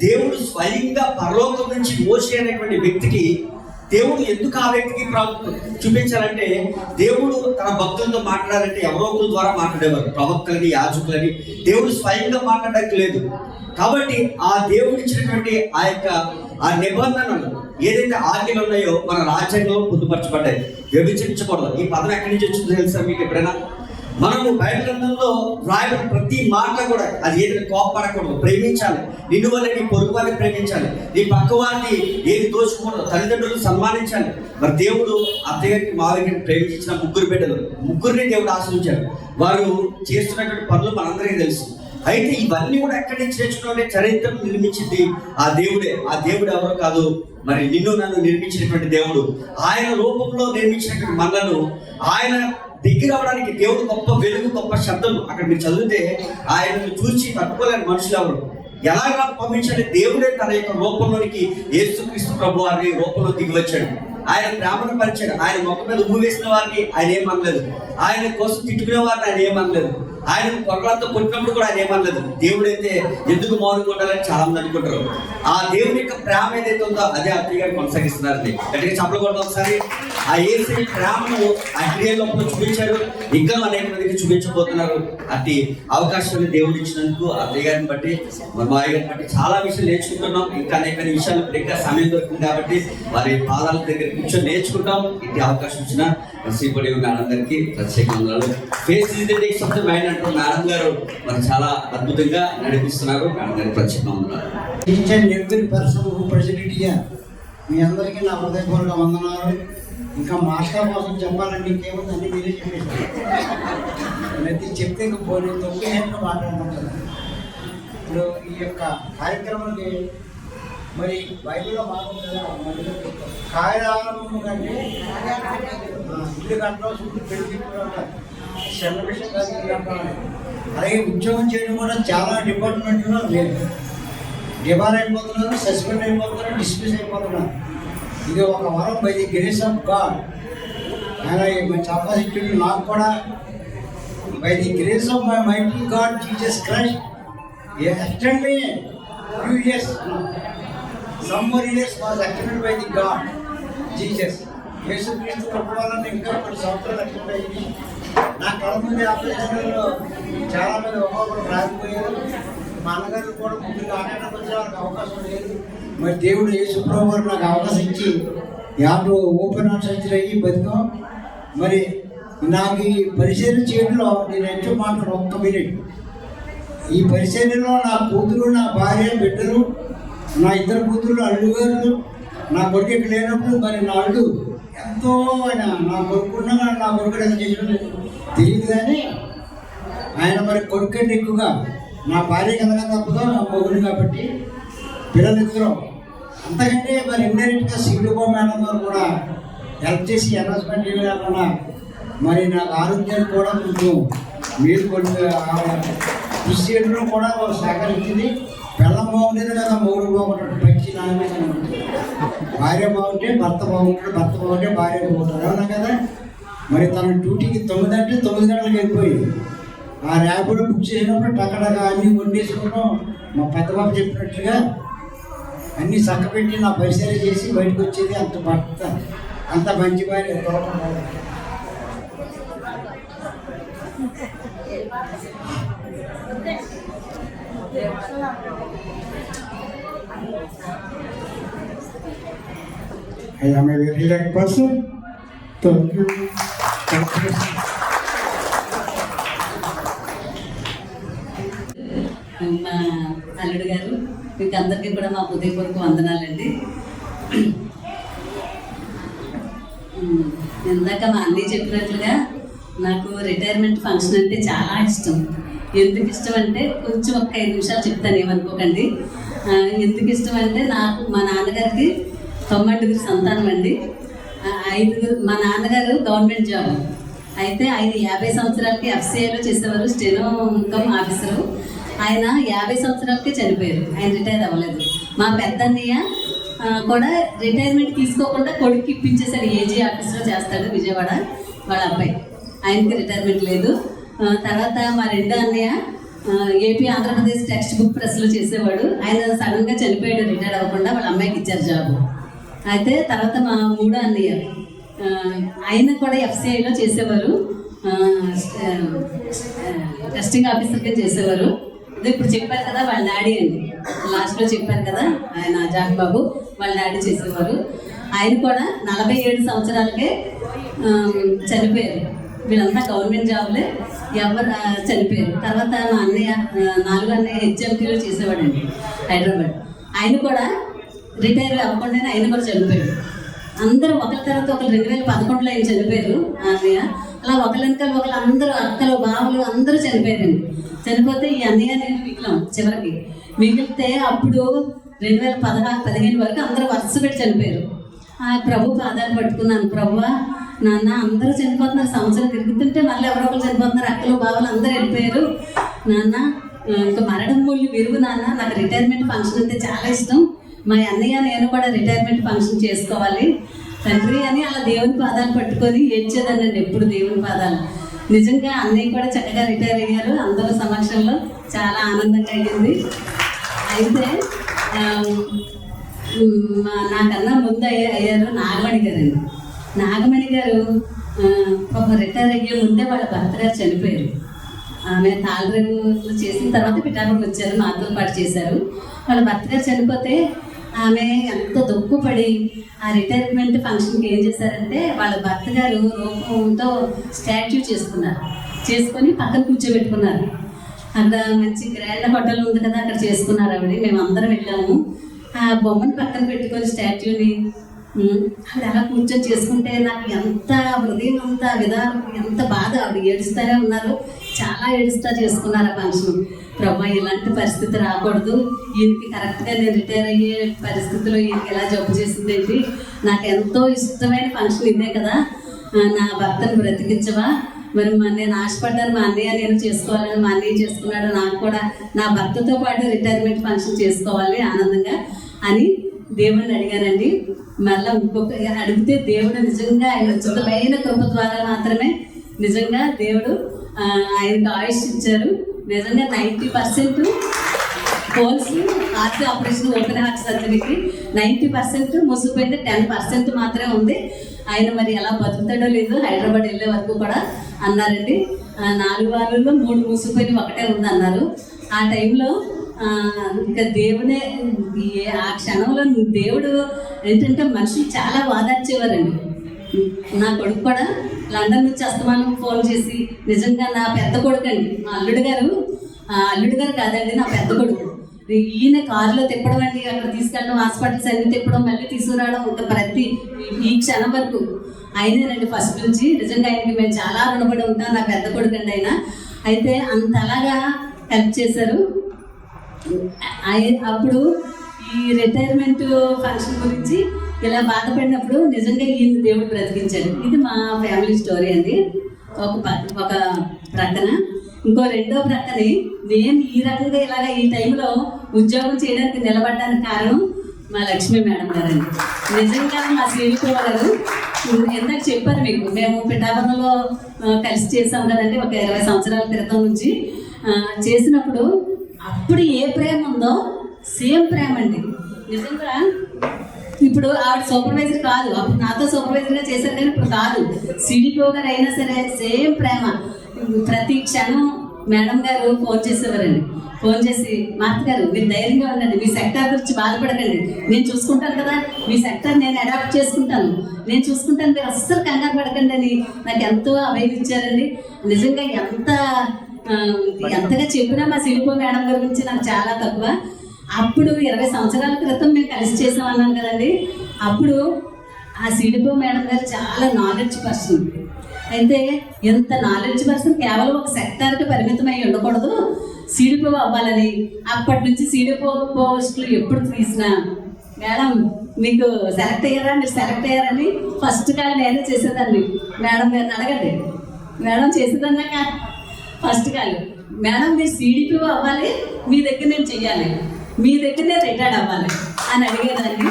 దేవుడు స్వయంగా పరలోకం నుంచి మోషే అనేటువంటి వ్యక్తికి దేవుడు ఎందుకు ఆ వ్యక్తికి చూపించాలంటే, దేవుడు తన భక్తులతో మాట్లాడాలంటే ఎవరో ఒకరి ద్వారా మాట్లాడేవారు, ప్రవక్తలని, యాజకులని. దేవుడు స్వయంగా మాట్లాడడానికి లేదు. కాబట్టి ఆ దేవుడు ఇచ్చినటువంటి ఆ నిబంధనలు ఏదైతే ఆజ్ఞలు ఉన్నాయో మన రాజ్యాంగంలో పొందుపరచబడ్డాయి. వ్యభిచరించకూడదు. ఈ పదం ఎక్కడి నుంచి వచ్చిందో తెలుసా మీకు ఎప్పుడైనా? మనము బైబిల్ గ్రంథంలో రాయబడిన ప్రతి మాట కూడా అది ఏదైనా కోపపడకూడదు, ప్రేమించాలి. నిన్ను వల్ల నీ పొరుగు వారిని ప్రేమించాలి, నీ పక్క వారిని ఏది దోచుకోకూడదు, తల్లిదండ్రులను సన్మానించాలి. మరి దేవుడు అత్తగారికి మావగారికి ప్రేమించిన 3 బిడ్డలు, 3ని దేవుడు ఆశ్రయించాడు. వారు చేస్తున్నటువంటి పనులు మనందరికీ తెలుసు. అయితే ఇవన్నీ కూడా ఎక్కడి నుంచి తెచ్చుకుంటే చరిత్రను నిర్మించింది ఆ దేవుడే. ఆ దేవుడు ఎవరో కాదు, మరి నిన్ను నన్ను నిర్మించినటువంటి దేవుడు. ఆయన రూపంలో నిర్మించినటువంటి మనలను ఆయన దగ్గర అవడానికి దేవుడు గొప్ప వెలుగు, గొప్ప శబ్దం. అక్కడ మీరు చదివితే ఆయనను చూసి తట్టుకోలేని మనుషులు ఎవరు, ఎలాగా పంపించాలి? దేవుడే తన యొక్క రూపంలోనికి యేసుక్రీస్తు ప్రభు వారి రూపంలో దిగి వచ్చాడు. ఆయన ప్రేమను పరిచాడు. ఆయన మొక్క మీద ఉమ్ము వేసిన వారిని ఆయన ఏమనలేదు, ఆయన కోసం తిట్టుకునే వారిని ఆయన ఏమనలేదు. ఆయన కొరకలతో కొట్టినప్పుడు కూడా ఆయన ఏమనలేదు. దేవుడైతే ఎందుకు మౌనంగా ఉండాలని చాలా మంది అనుకుంటారు. ఆ దేవుని యొక్క ప్రేమ ఏదైతే ఉందో అదే అత్తయ్య గారు కొనసాగిస్తున్నారండి. గట్టిగా చప్పలు కొడతాం ఒకసారి. ఆ యేసు ప్రేమను ఆ క్రియల లోపల చూపించారు, ఇంకా అనేక మందికి చూపించబోతున్నారు. అట్టి అవకాశాన్ని దేవుడు ఇచ్చినందుకు అత్తయ్య గారిని బట్టి మా మాయ గారిని బట్టి చాలా విషయాలు నేర్చుకుంటున్నాం. ఇంకా అనేక విషయాలు ఇంకా సమయం దొరుకుతుంది కాబట్టి వారి పాదాల దగ్గర కూర్చొని నేర్చుకుంటాం. ఇట్టి అవకాశం ఇచ్చిన శ్రీపడి మేడందరికీ ప్రత్యేక వందనాలు. Face is the days of the mind అంటూ మేడం గారు మరి చాలా అద్భుతంగా నడిపిస్తున్నారు. మేడం గారికి ప్రత్యేక వందనాలు. Each and every person who president here, మీ అందరికీ నా హృదయపూర్వక వందనాలు. ఇంకా మాస్టర్ కోసం చెప్పాలంటే ఇంకేముంది, అన్ని మీరే చెప్పేసి ప్రతి చెప్తే ఇంకా పోనీ 9 గంటలు మాట్లాడుకుంటారు. ఇప్పుడు ఈ యొక్క కార్యక్రమానికి మరి బైబిల్లో బాగుంటుందా, కార్యారంభం కంటే ఇల్లు కట్టడం చుట్టూ పెళ్లి సెలబ్రేషన్ కట్టాలి. అలాగే ఉద్యోగం చేయడం కూడా చాలా డిపార్ట్మెంట్లో లేదు. డిబార్ అయిపోతున్నారు, సస్పెండ్ అయిపోతున్నారు, డిస్మిస్ అయిపోతున్నారు. ఇది ఒక వరం by the grace of God. ఆయన మంచి అవకాశం ఇచ్చింది నాకు కూడా. By the grace of my mighty God Jesus Christ extended few years now. Some more years was extended by the God Jesus. యేసు క్రీస్తు ప్రభువాలని ఇంకా కొన్ని సంవత్సరాలు ఎక్స్టెండ్ అయ్యింది. నా కళ్ళ ముందు ఆపరేషన్లో చాలా మంది ఒక్కొక్కరు రాకపోయారు. మా అన్నగారు కూడా ముందుగా ఆడడానికి వచ్చే వాళ్ళకి అవకాశం లేదు. మరి దేవుడు యేసు ప్రభు వారు నాకు అవకాశం ఇచ్చి యాభై ఓపెన్ హార్ట్ సర్జరీ అయ్యి బతికాం. మరి నాకు ఈ పరిశీలన చేయడంలో నేను ఎంతో మాట్లాడు 1 మినిట్. ఈ పరిశీలనలో నా కూతురు, నా భార్య, బిడ్డలు, నా 2 కూతురు, అల్లు గారు, నా కొడుకు ఇక్కడ లేనప్పుడు మరి నా అల్లు ఎంతో ఆయన నా కొడుకున్నా నా కొడుకు ఎంత చేసిన తెలియదు. కానీ ఆయన మరి కొడుకు అంటే ఎక్కువగా నా భార్య కనుక తప్పదో నా మొగుడు కాబట్టి పిల్లలిద్దరూ అంతకంటే మరి ఇండైరెక్ట్గా సిగ్గుకో మేడం గారు కూడా హెల్ప్ చేసి అనౌన్స్మెంట్ లేకుండా మరి నాకు ఆరోగ్యాన్ని కూడా కొంచెం మీరు కొంచెం కృషి చేయడంలో కూడా సహకరించింది. బెల్లం బాగుండేది కదా మొగుడు బాగుంటాడు, పచ్చి నాన్న భార్య బాగుంటే భర్త బాగుంటాడు, భర్త బాగుంటే భార్య బాగుంటాడు. అవునా కదా? మరి తన డ్యూటీకి 9 అంటే 9 గంటలకు వెళ్ళిపోయింది. ఆ ర్యాపిడో బుక్ చేసినప్పుడు టక్కడగా అన్నీ వండేసుకున్నాం. మా పెద్ద బాబు చెప్పినట్టుగా అన్నీ చక్కపెట్టి నా పరిశీలన చేసి బయటకు వచ్చేది. అంత భర్త అంత మంచి భార్య తోట. I am a very lucky person. Thank you. మా అల్లుడు గారు, మీకు అందరికీ కూడా మా హృదయపూర్వక వందనాలండి. ఇందాక మా అన్నయ్య చెప్పినట్లుగా నాకు రిటైర్మెంట్ ఫంక్షన్ అంటే చాలా ఇష్టం. ఎందుకు ఇష్టం అంటే కొంచెం ఒక 5 నిమిషాలు చెప్తాను, ఏమనుకోకండి. ఎందుకు ఇష్టం అంటే నాకు మా నాన్నగారికి 90 సంతానం అండి. 5 మా నాన్నగారు గవర్నమెంట్ జాబ్ అయితే ఆయన 50 సంవత్సరాలకి FCIలో చేసేవారు, స్టెనో ఇన్కమ్ ఆఫీసరు. ఆయన 50 సంవత్సరాలకే చనిపోయారు, ఆయన రిటైర్ అవ్వలేదు. మా పెద్దన్నయ్య కూడా రిటైర్మెంట్ తీసుకోకుండా కొడుకు ఇప్పించేశాడు, ఏజీ ఆఫీస్లో చేస్తాడు విజయవాడ, వాళ్ళ అబ్బాయి. ఆయనకి రిటైర్మెంట్ లేదు. తర్వాత మా 2వ అన్నయ్య ఏపీ ఆంధ్రప్రదేశ్ టెక్స్ట్ బుక్ ప్రెస్లో చేసేవాడు. ఆయన సడన్గా చనిపోయాడు, రిటైర్ అవ్వకుండా. వాళ్ళ అమ్మాయికి ఇచ్చారు జాబు. అయితే తర్వాత మా 3వ అన్నయ్య ఆయన కూడా FCIలో చేసేవారు, టెస్టింగ్ ఆఫీసర్గా చేసేవారు. ఇది ఇప్పుడు చెప్పారు కదా వాళ్ళ డాడీ అండి, లాస్ట్లో చెప్పారు కదా ఆయన జాక్ బాబు, వాళ్ళ డాడీ చేసేవారు. ఆయన కూడా 47 సంవత్సరాలకే చనిపోయారు. వీళ్ళంతా గవర్నమెంట్ జాబ్లే, ఎవరు చనిపోయారు. తర్వాత మా అన్నయ్య 4వ అన్నయ్య HMTలో చేసేవాడండి హైదరాబాద్. ఆయన కూడా రిటైర్ అవ్వకుండానే ఆయన కూడా చనిపోయాడు. అందరూ ఒకరి తర్వాత ఒకరు 2011లో ఆయన చనిపోయారు అన్నయ్య. అలా ఒకరి వెనకాల ఒకరు అందరూ అక్కలు బావులు అందరూ చనిపోయారండి. చనిపోతే ఈ అన్నయ్య నేను మిగిలాం. చివరికి మిగిలితే అప్పుడు 2016-15 వరకు అందరూ వరుస పెట్టి చనిపోయారు. ప్రభు పాదాలు పట్టుకున్నాను, ప్రభువా నాన్న అందరూ చనిపోతున్నారు, సంవత్సరం తిరుగుతుంటే మళ్ళీ ఎవరో ఒకరు చనిపోతున్నారు, అక్కలు బావులు అందరూ వెళ్ళిపోయారు. నాన్న ఇంకా మరణం మూల్యం విరుగు నాన్న, నాకు రిటైర్మెంట్ ఫంక్షన్ అంటే చాలా ఇష్టం, మా అన్నయ్య నేను కూడా రిటైర్మెంట్ ఫంక్షన్ చేసుకోవాలి తండ్రి అని అలా దేవుని పాదాలు పట్టుకొని ఏడ్చేదానండి ఎప్పుడు దేవుని పాదాలు. నిజంగా అన్నయ్య కూడా చక్కగా రిటైర్ అయ్యారు. అందరూ సమక్షంలో చాలా ఆనందంగా అయ్యింది. అయితే నాకన్నా ముందు అయ్యారు నాగమణి గారండి. నాగమణి గారు రిటైర్ అయ్యే ముందే వాళ్ళ భర్త గారు చనిపోయారు. ఆమె తాళరేవు చేసిన తర్వాత పిఠాపురం వచ్చారు, మాతో పాటు చేశారు. వాళ్ళ భర్త గారు చనిపోతే ఆమె ఎంతో దుఃఖపడి ఆ రిటైర్మెంట్ ఫంక్షన్కి ఏం చేశారంటే వాళ్ళ భర్త గారు రూపంతో స్టాచ్యూ చేసుకొని పక్కన కూర్చోబెట్టుకున్నారు. అక్కడ మంచి గ్రాండ్ హోటల్ ఉంది కదా, అక్కడ చేసుకున్నారు ఆవిడ. మేము అందరం వెళ్ళాము. ఆ బొమ్మను పక్కన పెట్టుకొని స్టాచ్యూని ఆవిడ అలా కూర్చొని చేసుకుంటే నాకు ఎంత హృదయం, అంత విధానం, ఎంత బాధ. ఆవిడ ఏడుస్తూనే ఉన్నారు, చాలా ఏడుస్తా చేసుకున్నారు ఆ ఫంక్షన్. ప్రభా ఇలాంటి పరిస్థితి రాకూడదు, ఈయనకి కరెక్ట్గా నేను రిటైర్ అయ్యే పరిస్థితిలో ఈయనకి ఎలా జబ్బు చేసిందేంటి, నాకు ఎంతో ఇష్టమైన ఫంక్షన్ ఇదే కదా, నా భర్తను బ్రతికించవా, మరి నేను ఆశపడ్డాను మా అన్నయ్య నేను చేసుకోవాలని, మా అన్నయ్య చేసుకున్నాడు, నాకు కూడా నా భర్తతో పాటు రిటైర్మెంట్ ఫంక్షన్ చేసుకోవాలి ఆనందంగా అని దేవుడిని అడిగానండి. మళ్ళీ ఇంకొక అడిగితే దేవుడు నిజంగా ఆయన ఉచితమైన కృప ద్వారా మాత్రమే నిజంగా దేవుడు ఆయనకు ఆయుష్ ఇచ్చారు. నిజంగా 90% holes heart operation, open heart సర్జరీకి 90% మూసిపోయింది, 10% మాత్రమే ఉంది. ఆయన మరి ఎలా బతుకుతాడో లేదో హైదరాబాద్ వెళ్ళే వరకు కూడా అన్నారండి. 4 వారాల్లో 3 మూసిపోయిన ఒకటే ఉంది అన్నారు. ఆ టైంలో ఇంకా దేవుడే ఆ క్షణంలో దేవుడు ఏంటంటే మనుషులు చాలా వాదార్చేవారండి. నా కొడుకు కూడా లండన్ నుంచి అస్తమానం ఫోన్ చేసి, నిజంగా నా పెద్ద కొడుకు అండి, మా అల్లుడు గారు కాదండి, నా పెద్ద కొడుకు. ఈయన కారులో తిప్పడం అండి, అక్కడ తీసుకెళ్ళడం, హాస్పిటల్స్ అన్ని తిప్పడం, మళ్ళీ తీసుకురావడం, ఇంకా ప్రతి ఈ క్షణం వరకు ఆయనేనండి ఫస్ట్ నుంచి. నిజంగా ఆయనకి మేము చాలా రుణపడి ఉంటాం. నా పెద్ద కొడుకు అండి ఆయన. అయితే అంతలాగా హెల్ప్ చేశారు. అప్పుడు ఈ రిటైర్మెంట్ ఫంక్షన్ గురించి ఇలా బాధపడినప్పుడు నిజంగా ఈయన దేవుడు బ్రతికించాడు. ఇది మా ఫ్యామిలీ స్టోరీ అండి. ఒక ప్రక్కన ఇంకో రెండో ప్రక్కని నేను ఈ రకంగా ఇలాగ ఈ టైంలో ఉద్యోగం చేయడానికి నిలబడడానికి కారణం మా లక్ష్మీ మేడం గారండి. నిజంగా మా శ్రీనికో గారు ఎందాక చెప్పారు మీకు, మేము పిఠాపురంలో కలిసి చేసాం కదండి ఒక 20 సంవత్సరాల క్రితం నుంచి. చేసినప్పుడు అప్పుడు ఏ ప్రేమ ఉందో సేమ్ ప్రేమ అండి. నిజంగా ఇప్పుడు ఆవిడ సూపర్వైజర్ కాదు, అప్పుడు నాతో సూపర్వైజర్గా చేశారు కానీ ఇప్పుడు కాదు. సిడిపో గారు అయినా సరే సేమ్ ప్రేమ. ప్రతి క్షణం మేడం గారు ఫోన్ చేసేవారండి. ఫోన్ చేసి, మార్త గారు మీరు ధైర్యంగా ఉండండి, మీ సెక్టార్ గురించి బాధపడకండి, నేను చూసుకుంటాను కదా, మీ సెక్టార్ నేను అడాప్ట్ చేసుకుంటాను, నేను చూసుకుంటాను, మీరు అస్సలు కంగారు పడకండి అని నాకు ఎంతో అవేది ఇచ్చారండి. నిజంగా ఎంతగా చెప్పినా మా సిడిపో మేడం గారి గురించి నాకు చాలా తక్కువ. అప్పుడు 20 సంవత్సరాల క్రితం మేము కలిసి చేసామన్నాను కదండి. అప్పుడు ఆ సిడిపో మేడం గారు చాలా నాలెడ్జ్ పర్సన్. అయితే ఎంత నాలెడ్జ్ పర్సన్ కేవలం ఒక సెక్టార్కి పరిమితమై ఉండకూడదు, సిడిపో అవ్వాలని అప్పటి నుంచి సిడిపో పోస్టులు ఎప్పుడు తీసినా మేడం మీకు సెలెక్ట్ అయ్యారా, మీరు సెలెక్ట్ అయ్యారని ఫస్ట్ కాల్ నేనే చేసేదాన్ని. మేడం గారిని అడగండి, మేడం చేసేదన్నాక ఫస్ట్ కాల్ మేడం మీరు సిడిపో అవ్వాలి, మీ దగ్గర నేను చెయ్యాలి, మీ దగ్గరనే రిటైర్డ్ అవ్వాలి అని అడిగేదాన్ని.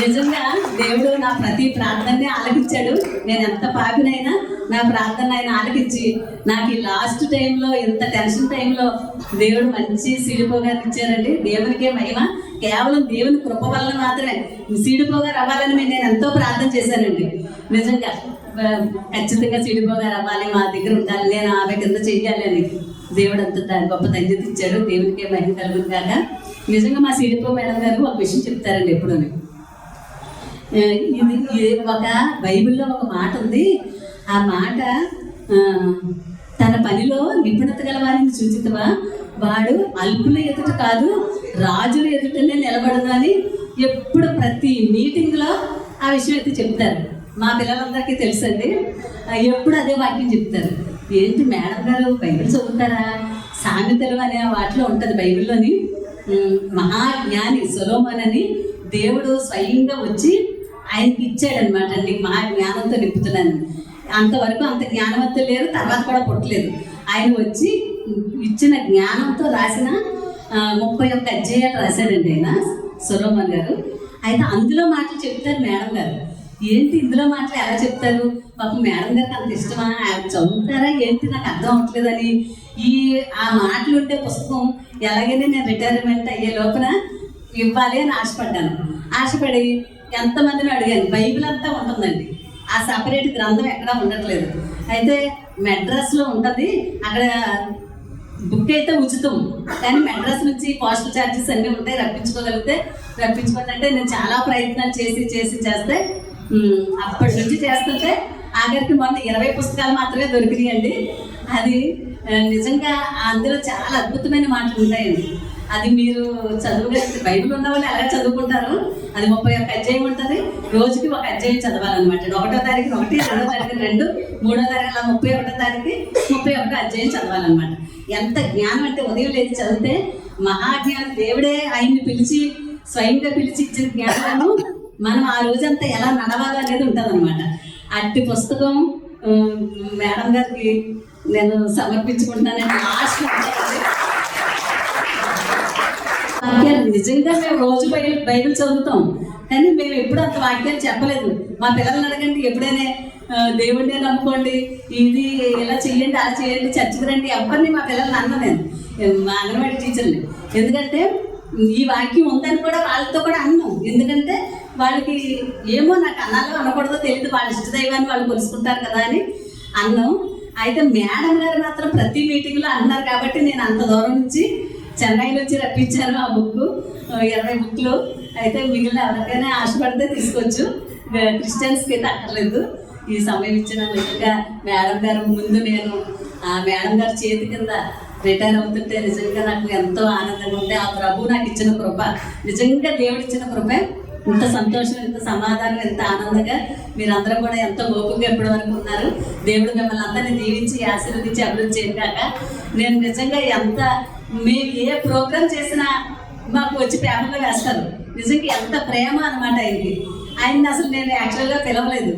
నిజంగా దేవుడు నా ప్రతి ప్రార్థనని ఆలకించాడు. నేను ఎంత పాపినైనా నా ప్రార్థన ఆయన ఆలకించి నాకు ఈ లాస్ట్ టైంలో, ఇంత టెన్షన్ టైంలో దేవుడు మంచి సిడిపోగారు ఇచ్చారండి. దేవునికే మహిమ. కేవలం దేవుని కృప వల్ల మాత్రమే సిడిపోగారు అవ్వాలని నేను ఎంతో ప్రార్థన చేశానండి. నిజంగా ఖచ్చితంగా సిడిపోగారు అవ్వాలి, మా దగ్గర ఉండాలి, నేను ఆమె కింద చెయ్యాలి అని దేవుడు అంత గొప్ప ధన్యత ఇచ్చాడు. దేవునికే మహిమ కలుగును కాక. నిజంగా మా సిడిపో మేడం గారు ఒక విషయం చెప్తారండి ఎప్పుడు. ఇది ఒక బైబిల్లో ఒక మాట ఉంది. ఆ మాట, తన పనిలో నిపుణత గల వారిని చూచితవా, వాడు అల్పుల ఎదుట కాదు రాజుల ఎదుటనే నిలబడదు అని ఎప్పుడు ప్రతి మీటింగ్లో ఆ విషయం అయితే చెప్తారు. మా పిల్లలందరికీ తెలుసండి, ఎప్పుడు అదే వాక్యం చెప్తారు. ఏంటి మేడం గారు బైబిల్ చదువుతారా, సామెతలు అనే వాటిలో ఉంటుంది బైబిల్లోని. మహాజ్ఞాని సొలొమోను అని దేవుడు స్వయంగా వచ్చి ఆయనకి ఇచ్చాడనమాట. నీకు మహా జ్ఞానంతో నింపుతున్నాను. అంతవరకు అంత జ్ఞానవంతులు లేరు, తర్వాత కూడా పుట్టలేదు. ఆయన వచ్చి ఇచ్చిన జ్ఞానంతో రాసిన 31 అధ్యాయాలు రాశాడండి ఆయన సొలొమోను గారు. అయితే అందులో మాటలు చెప్తారు మేడం గారు. ఏంటి ఇందులో మాటలు ఎలా చెప్తారు, పాపం మేడం గారికి అంత ఇష్టమా, చదువుతారా ఏంటి నాకు అర్థం అవ్వట్లేదని ఆ మాటలు ఉంటే పుస్తకం ఎలాగైనా నేను రిటైర్మెంట్ అయ్యే లోపల ఇవ్వాలి అని ఆశపడి ఎంతమందిని అడిగాను. బైబిల్ అంతా ఉంటుందండి, ఆ సపరేట్ గ్రంథం ఎక్కడా ఉండట్లేదు. అయితే మెడ్రాస్లో ఉంటుంది, అక్కడ బుక్ అయితే ఉచితం, కానీ మెడ్రాస్ నుంచి పోస్టల్ ఛార్జెస్ అన్నీ ఉంటాయి. రప్పించుకోవాలంటే నేను చాలా ప్రయత్నాలు చేస్తే అప్పటి నుంచి చేస్తుంటే ఆఖరికి మొన్న 20 పుస్తకాలు మాత్రమే దొరికినాయండి. అది నిజంగా అందులో చాలా అద్భుతమైన మాటలు ఉంటాయండి. అది మీరు చదువుగలిగితే, బైబిల్ ఉన్న వాళ్ళు ఎలా చదువుకుంటారు, అది 31 అధ్యాయం ఉంటుంది, రోజుకి ఒక అధ్యాయం చదవాలన్నమాట. 1వ తారీఖు 1, 2వ తారీఖు 2, 3వ తారీఖు అలా 31వ తారీఖు 31 అధ్యాయం చదవాలన్నమాట. ఎంత జ్ఞానం అంటే ఉదయం లేచి చదివితే మహాజ్ఞానం, దేవుడే ఆయన్ని పిలిచి స్వయంగా పిలిచి ఇచ్చిన జ్ఞానాలను మనం ఆ రోజంతా ఎలా నడవాలి అనేది ఉంటుంది అనమాట. అట్టి పుస్తకం మేడం గారికి నేను సమర్పించుకుంటానని లాస్ట్ వాక్యాలు. నిజంగా మేము రోజు బైబిల్ చదువుతాం, కానీ మేము ఎప్పుడు అంత వాక్యాలు చెప్పలేదు. మా పిల్లల్ని అడగండి, ఎప్పుడైనా దేవుడినే నమ్ముకోండి, ఇది ఇలా చెయ్యండి, అలా చేయండి, చర్చికి రండి, ఎవరిని మా పిల్లల్ని అన్న నేను మా అంగన్వాడీ టీచర్ని. ఎందుకంటే ఈ వాక్యం ఉందని కూడా వాళ్ళతో కూడా అన్నాం. ఎందుకంటే వాళ్ళకి ఏమో నాకు అన్నాలో అనకూడదో తెలియదు, వాళ్ళ ఇష్టదైవాన్ని వాళ్ళు కొలుసుకుంటారు కదా అని అన్నాం. అయితే మేడం గారు మాత్రం ప్రతి మీటింగ్లో అన్నారు కాబట్టి నేను అంత దూరం నుంచి చెన్నై నుంచి రప్పించాను ఆ బుక్, 20 బుక్లు. అయితే మిగిలిన ఎవరికైనా ఆశపడితే తీసుకోవచ్చు, క్రిస్టియన్స్కి అయితే అక్కర్లేదు. ఈ సమయం ఇచ్చిన నిజంగా మేడం గారు ముందు నేను ఆ మేడం గారి చేతి కింద రిటైర్ అవుతుంటే నిజంగా నాకు ఎంతో ఆనందంగా ఉంది. ఆ ప్రభు నాకు ఇచ్చిన కృప, నిజంగా దేవుడు ఇచ్చిన కృపే. ఇంత సంతోషం, ఇంత సమాధానం, ఎంత ఆనందంగా మీరందరూ కూడా ఎంతో ఓపికగా ఎప్పటి వరకు ఉన్నారు. దేవుడు మిమ్మల్ని అందరినీ దీవించి ఆశీర్వదించి అభివృద్ధి చేయగాక. నేను నిజంగా మీరు ఏ ప్రోగ్రామ్ చేసినా మాకు వచ్చి పేపర్లో వేస్తారు. నిజంగా ఎంత ప్రేమ అనమాట ఆయన్ని అసలు నేను యాక్చువల్గా పిలవలేదు,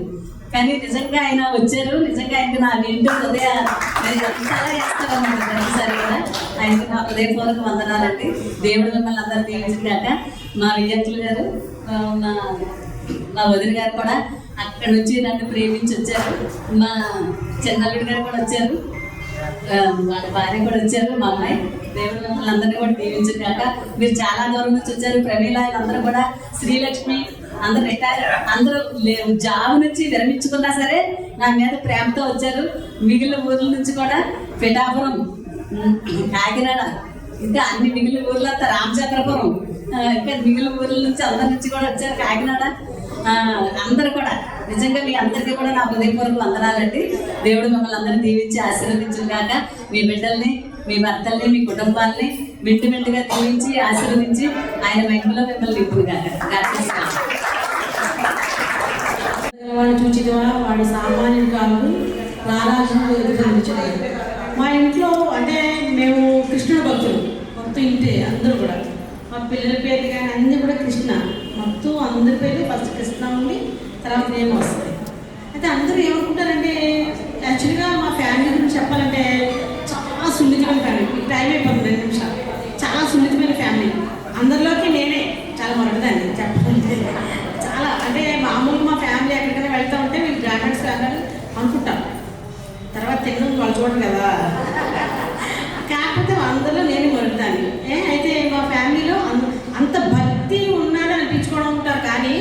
కానీ నిజంగా ఆయన వచ్చారు. నిజంగా ఆయనకి నా ఇంటి ఎంతలా వేస్తారన్నమాట ప్రతిసారి కూడా. ఆయనకి నా హృదయపూర్వక వందనాలండి. దేవుడు మిమ్మల్ని అందరూ దీవించాక. మా విజయకులు గారు, మా వదిన గారు కూడా అక్కడ నుంచి నన్ను ప్రేమించి వచ్చారు. మా చిన్నల్లుడి గారు కూడా వచ్చారు, వాళ్ళ భార్య కూడా వచ్చారు, మా అమ్మాయి. దేవుడు మిమ్మల్ని అందరినీ కూడా దీవించాక. మీరు చాలా దూరం నుంచి వచ్చారు. ప్రమీల అందరూ కూడా, శ్రీలక్ష్మి అందరూ రిటైర్, అందరూ జాబ్ నుంచి విరమించుకున్నా సరే నా మీద ప్రేమతో వచ్చారు. మిగిలిన ఊర్ల నుంచి కూడా, పిఠాపురం, కాకినాడ, ఇంకా అన్ని మిగిలిన ఊర్లంతా, రామచంద్రపురం, ఇంకా మిగిలిన ఊర్ల నుంచి అందరి నుంచి కూడా వచ్చారు, కాకినాడ. అందరూ కూడా నిజంగా మీ అందరికీ కూడా నా హృదయపూర్వక వందనాలండి. దేవుడు మిమ్మల్ని అందరినీ దీవించి ఆశీర్వదించుగాక. మీ బిడ్డల్ని, మీ భర్తల్ని, మీ కుటుంబాన్ని మెండుగా దీవించి ఆశీర్వదించి ఆయన మహిమలో మిమ్మల్ని నింపుగాక. వాడిని చూచిదివా, వాడి సామాన్యుడు కాదు, రారాజుకు ఎదుగుతున్నాడు. మా ఇంట్లో అంటే మేము కృష్ణుడు భక్తులు, మొత్తం ఇంటే అందరూ కూడా. మా పిల్లల పేరు కానీ అన్నీ కూడా కృష్ణ, మొత్తం అందరి పేరు ఫస్ట్ కృష్ణ ఉండి తర్వాత నేను వస్తుంది. అయితే అందరూ ఏమనుకుంటారంటే, యాక్చువల్గా మా ఫ్యామిలీ గురించి చెప్పాలంటే చాలా సున్నితమైన ఫ్యామిలీ. టైం అయిపోతుంది 2 నిమిషాలు. చాలా సున్నితమైన ఫ్యామిలీ. అందరిలోకి నేనే చాలా మొదటిదాన్ని చెప్పాలంటే. చాలా అంటే మామూలుగా మా ఫ్యామిలీ ఎక్కడికైనా వెళ్తూ ఉంటే వీళ్ళు బ్రాహ్మణ్స్ ఫ్యామిలీ అనుకుంటాం, తర్వాత తినడం వాళ్ళు చూడరు కదా. కాకపోతే అందరిలో నేను మొదటిదాన్ని. అయితే మా ఫ్యామిలీలో అంత భక్తి ఉన్నారని అనిపించుకోవడం ఉంటారు, కానీ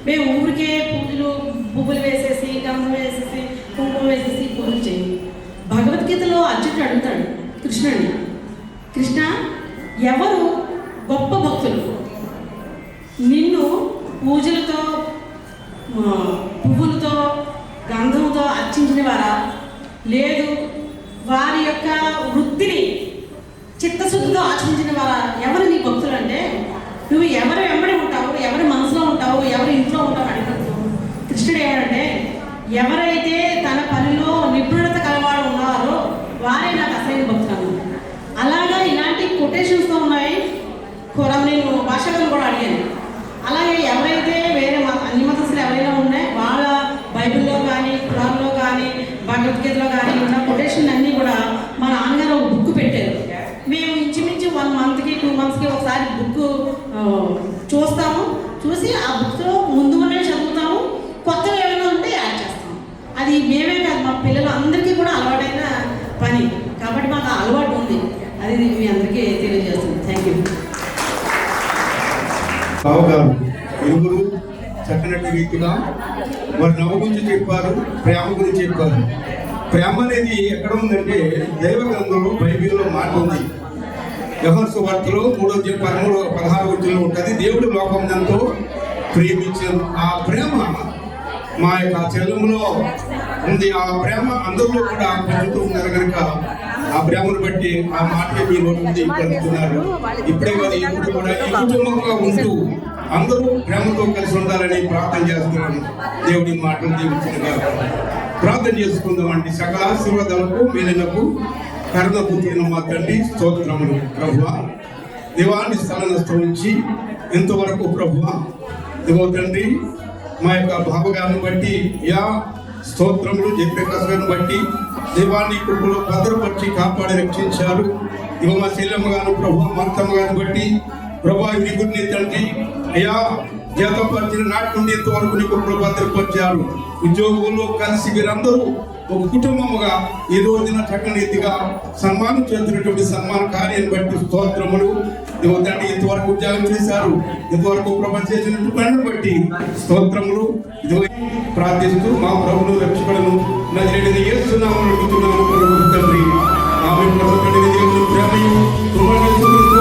మేము ఊరికే పూజలు పువ్వులు వేసేసి, గంధం వేసేసి, కుంకుమ వేసేసి పూజలు చేయాలి. భగవద్గీతలో అర్జునుడు అడుగుతాడు కృష్ణుడిని, కృష్ణ ఎవరు గొప్ప భక్తులు, నిన్ను పూజలతో, పువ్వులతో, గంధంతో అర్చించిన వారా, లేదు వారి యొక్క వృత్తిని చిత్తశుద్ధితో ఆచరించిన వారా, ఎవరు నీ భక్తులు అంటే, నువ్వు ఎవరు వెంబడి ఉంటావు, ఎవరి మనసులో ఉంటావు, ఎవరి ఇంట్లో ఉంటావు అడిగినప్పుడు కృష్ణుడు ఏమంటే, ఎవరైతే తన పనిలో నిపుణత కలవాడు ఉన్నారో వారే నాకు అసలైన భక్తులు. అలాగా ఇలాంటి కొటేషన్స్తో ఉన్నాయి. నేను భాషలను కూడా అడిగాను. అలాగే ఎవరైతే వేరే అన్ని మతస్థులు ఎవరైనా ఉన్నాయి, వాళ్ళ బైబిల్లో కానీ, ఖురాన్లో కానీ, భగవద్గీతలో కానీ ఉన్న కొటేషన్ అన్నీ కూడా మా నాన్నగారు ఒక బుక్ పెట్టారు. మేము ఇంచుమించు 1 మంత్కి 2 మంత్స్కి ఒకసారి బుక్ చూస్తాము. చూసి ఆ బుక్లో ముందు ఉన్నవి చదువుతాము, కొత్తవి మేమే కాదు మా పిల్లలు అందరికీ కూడా అలవాటైన పని కాబట్టి మాకు ఆ అలవాటు ఉంది. అది మీ అందరికీ తెలియజేస్తుంది. Thank you. బావ గారు ఇరువురు చక్కనటి రీతిగా వారి నవ్వు గురించి చెప్పారు, ప్రేమ గురించి చెప్పారు. ప్రేమ అనేది ఎక్కడ ఉందంటే దైవ గ్రంథంలో బైబిల్లో మాట ఉంది. యోహాను సువార్తలో 3:16 ఉంటుంది. దేవుడు లోకమునంతో ప్రేమించారు. ఆ ప్రేమ మా యొక్క చెల్లెములో ఉంది. ఆ ప్రేమ అందరిలో కూడా పెరుగుతూ ఉన్నారు కనుక ఆ ప్రేమను బట్టి ఆ మాట మీ నోటి నుంచి పలుకుతున్నారు. ఇప్పుడే కాదు, ఇప్పుడు కూడా ఈ కుటుంబంగా ఉంటూ అందరూ ప్రేమతో కలిసి ఉండాలని ప్రార్థన చేస్తున్నాను. దేవుడి మాటలు దీవించగా ప్రార్థన చేసుకుందామండి. సకల ఆశీర్వాదాలకు మేలులకు కరుణపుత్రుని మా తండ్రి స్తోత్రములు. ప్రభువా దేవాన్ని స్థలం ఉంచి ఇంతవరకు ప్రభువా దేవో తండ్రి మా యొక్క బాబుగారిని బట్టి యా స్తోత్రములు జయప్రకాశ్ బట్టి దేవాన్ని కృపలో భద్రపరిచి కాపాడి రక్షించారు. ఇవ మా శైలమ్మ గారు ప్రభు మార్తమ్మ గారిని బట్టి ప్రభా నీకు నీ తండ్రి అయ్యా జీతపరిచిన నాటి నుండి ఇంతవరకు నీ కృపలో భద్రపరిచారు. ఉద్యోగులు కలిసి వీరందరూ ఒక కుటుంబముగా ఈ రోజున చక్కనీతిగా సన్మానం చేస్తున్నటువంటి సన్మాన కార్యాన్ని బట్టి స్తోత్రములు. తండ్రి ఇంతవరకు ఉద్యోగం చేశారు, ఇంతవరకు ప్రభు చేసినట్టు పనులను బట్టి స్తోత్రములు. ప్రార్థిస్తూ మా ప్రభును రక్షకులను నజరేయుడైన యేసు నామములో అడుగుతున్నాము తండ్రి. ఆమేన్. ప్రభువు ప్రేమయు కుమారుని యేసు క్రీస్తు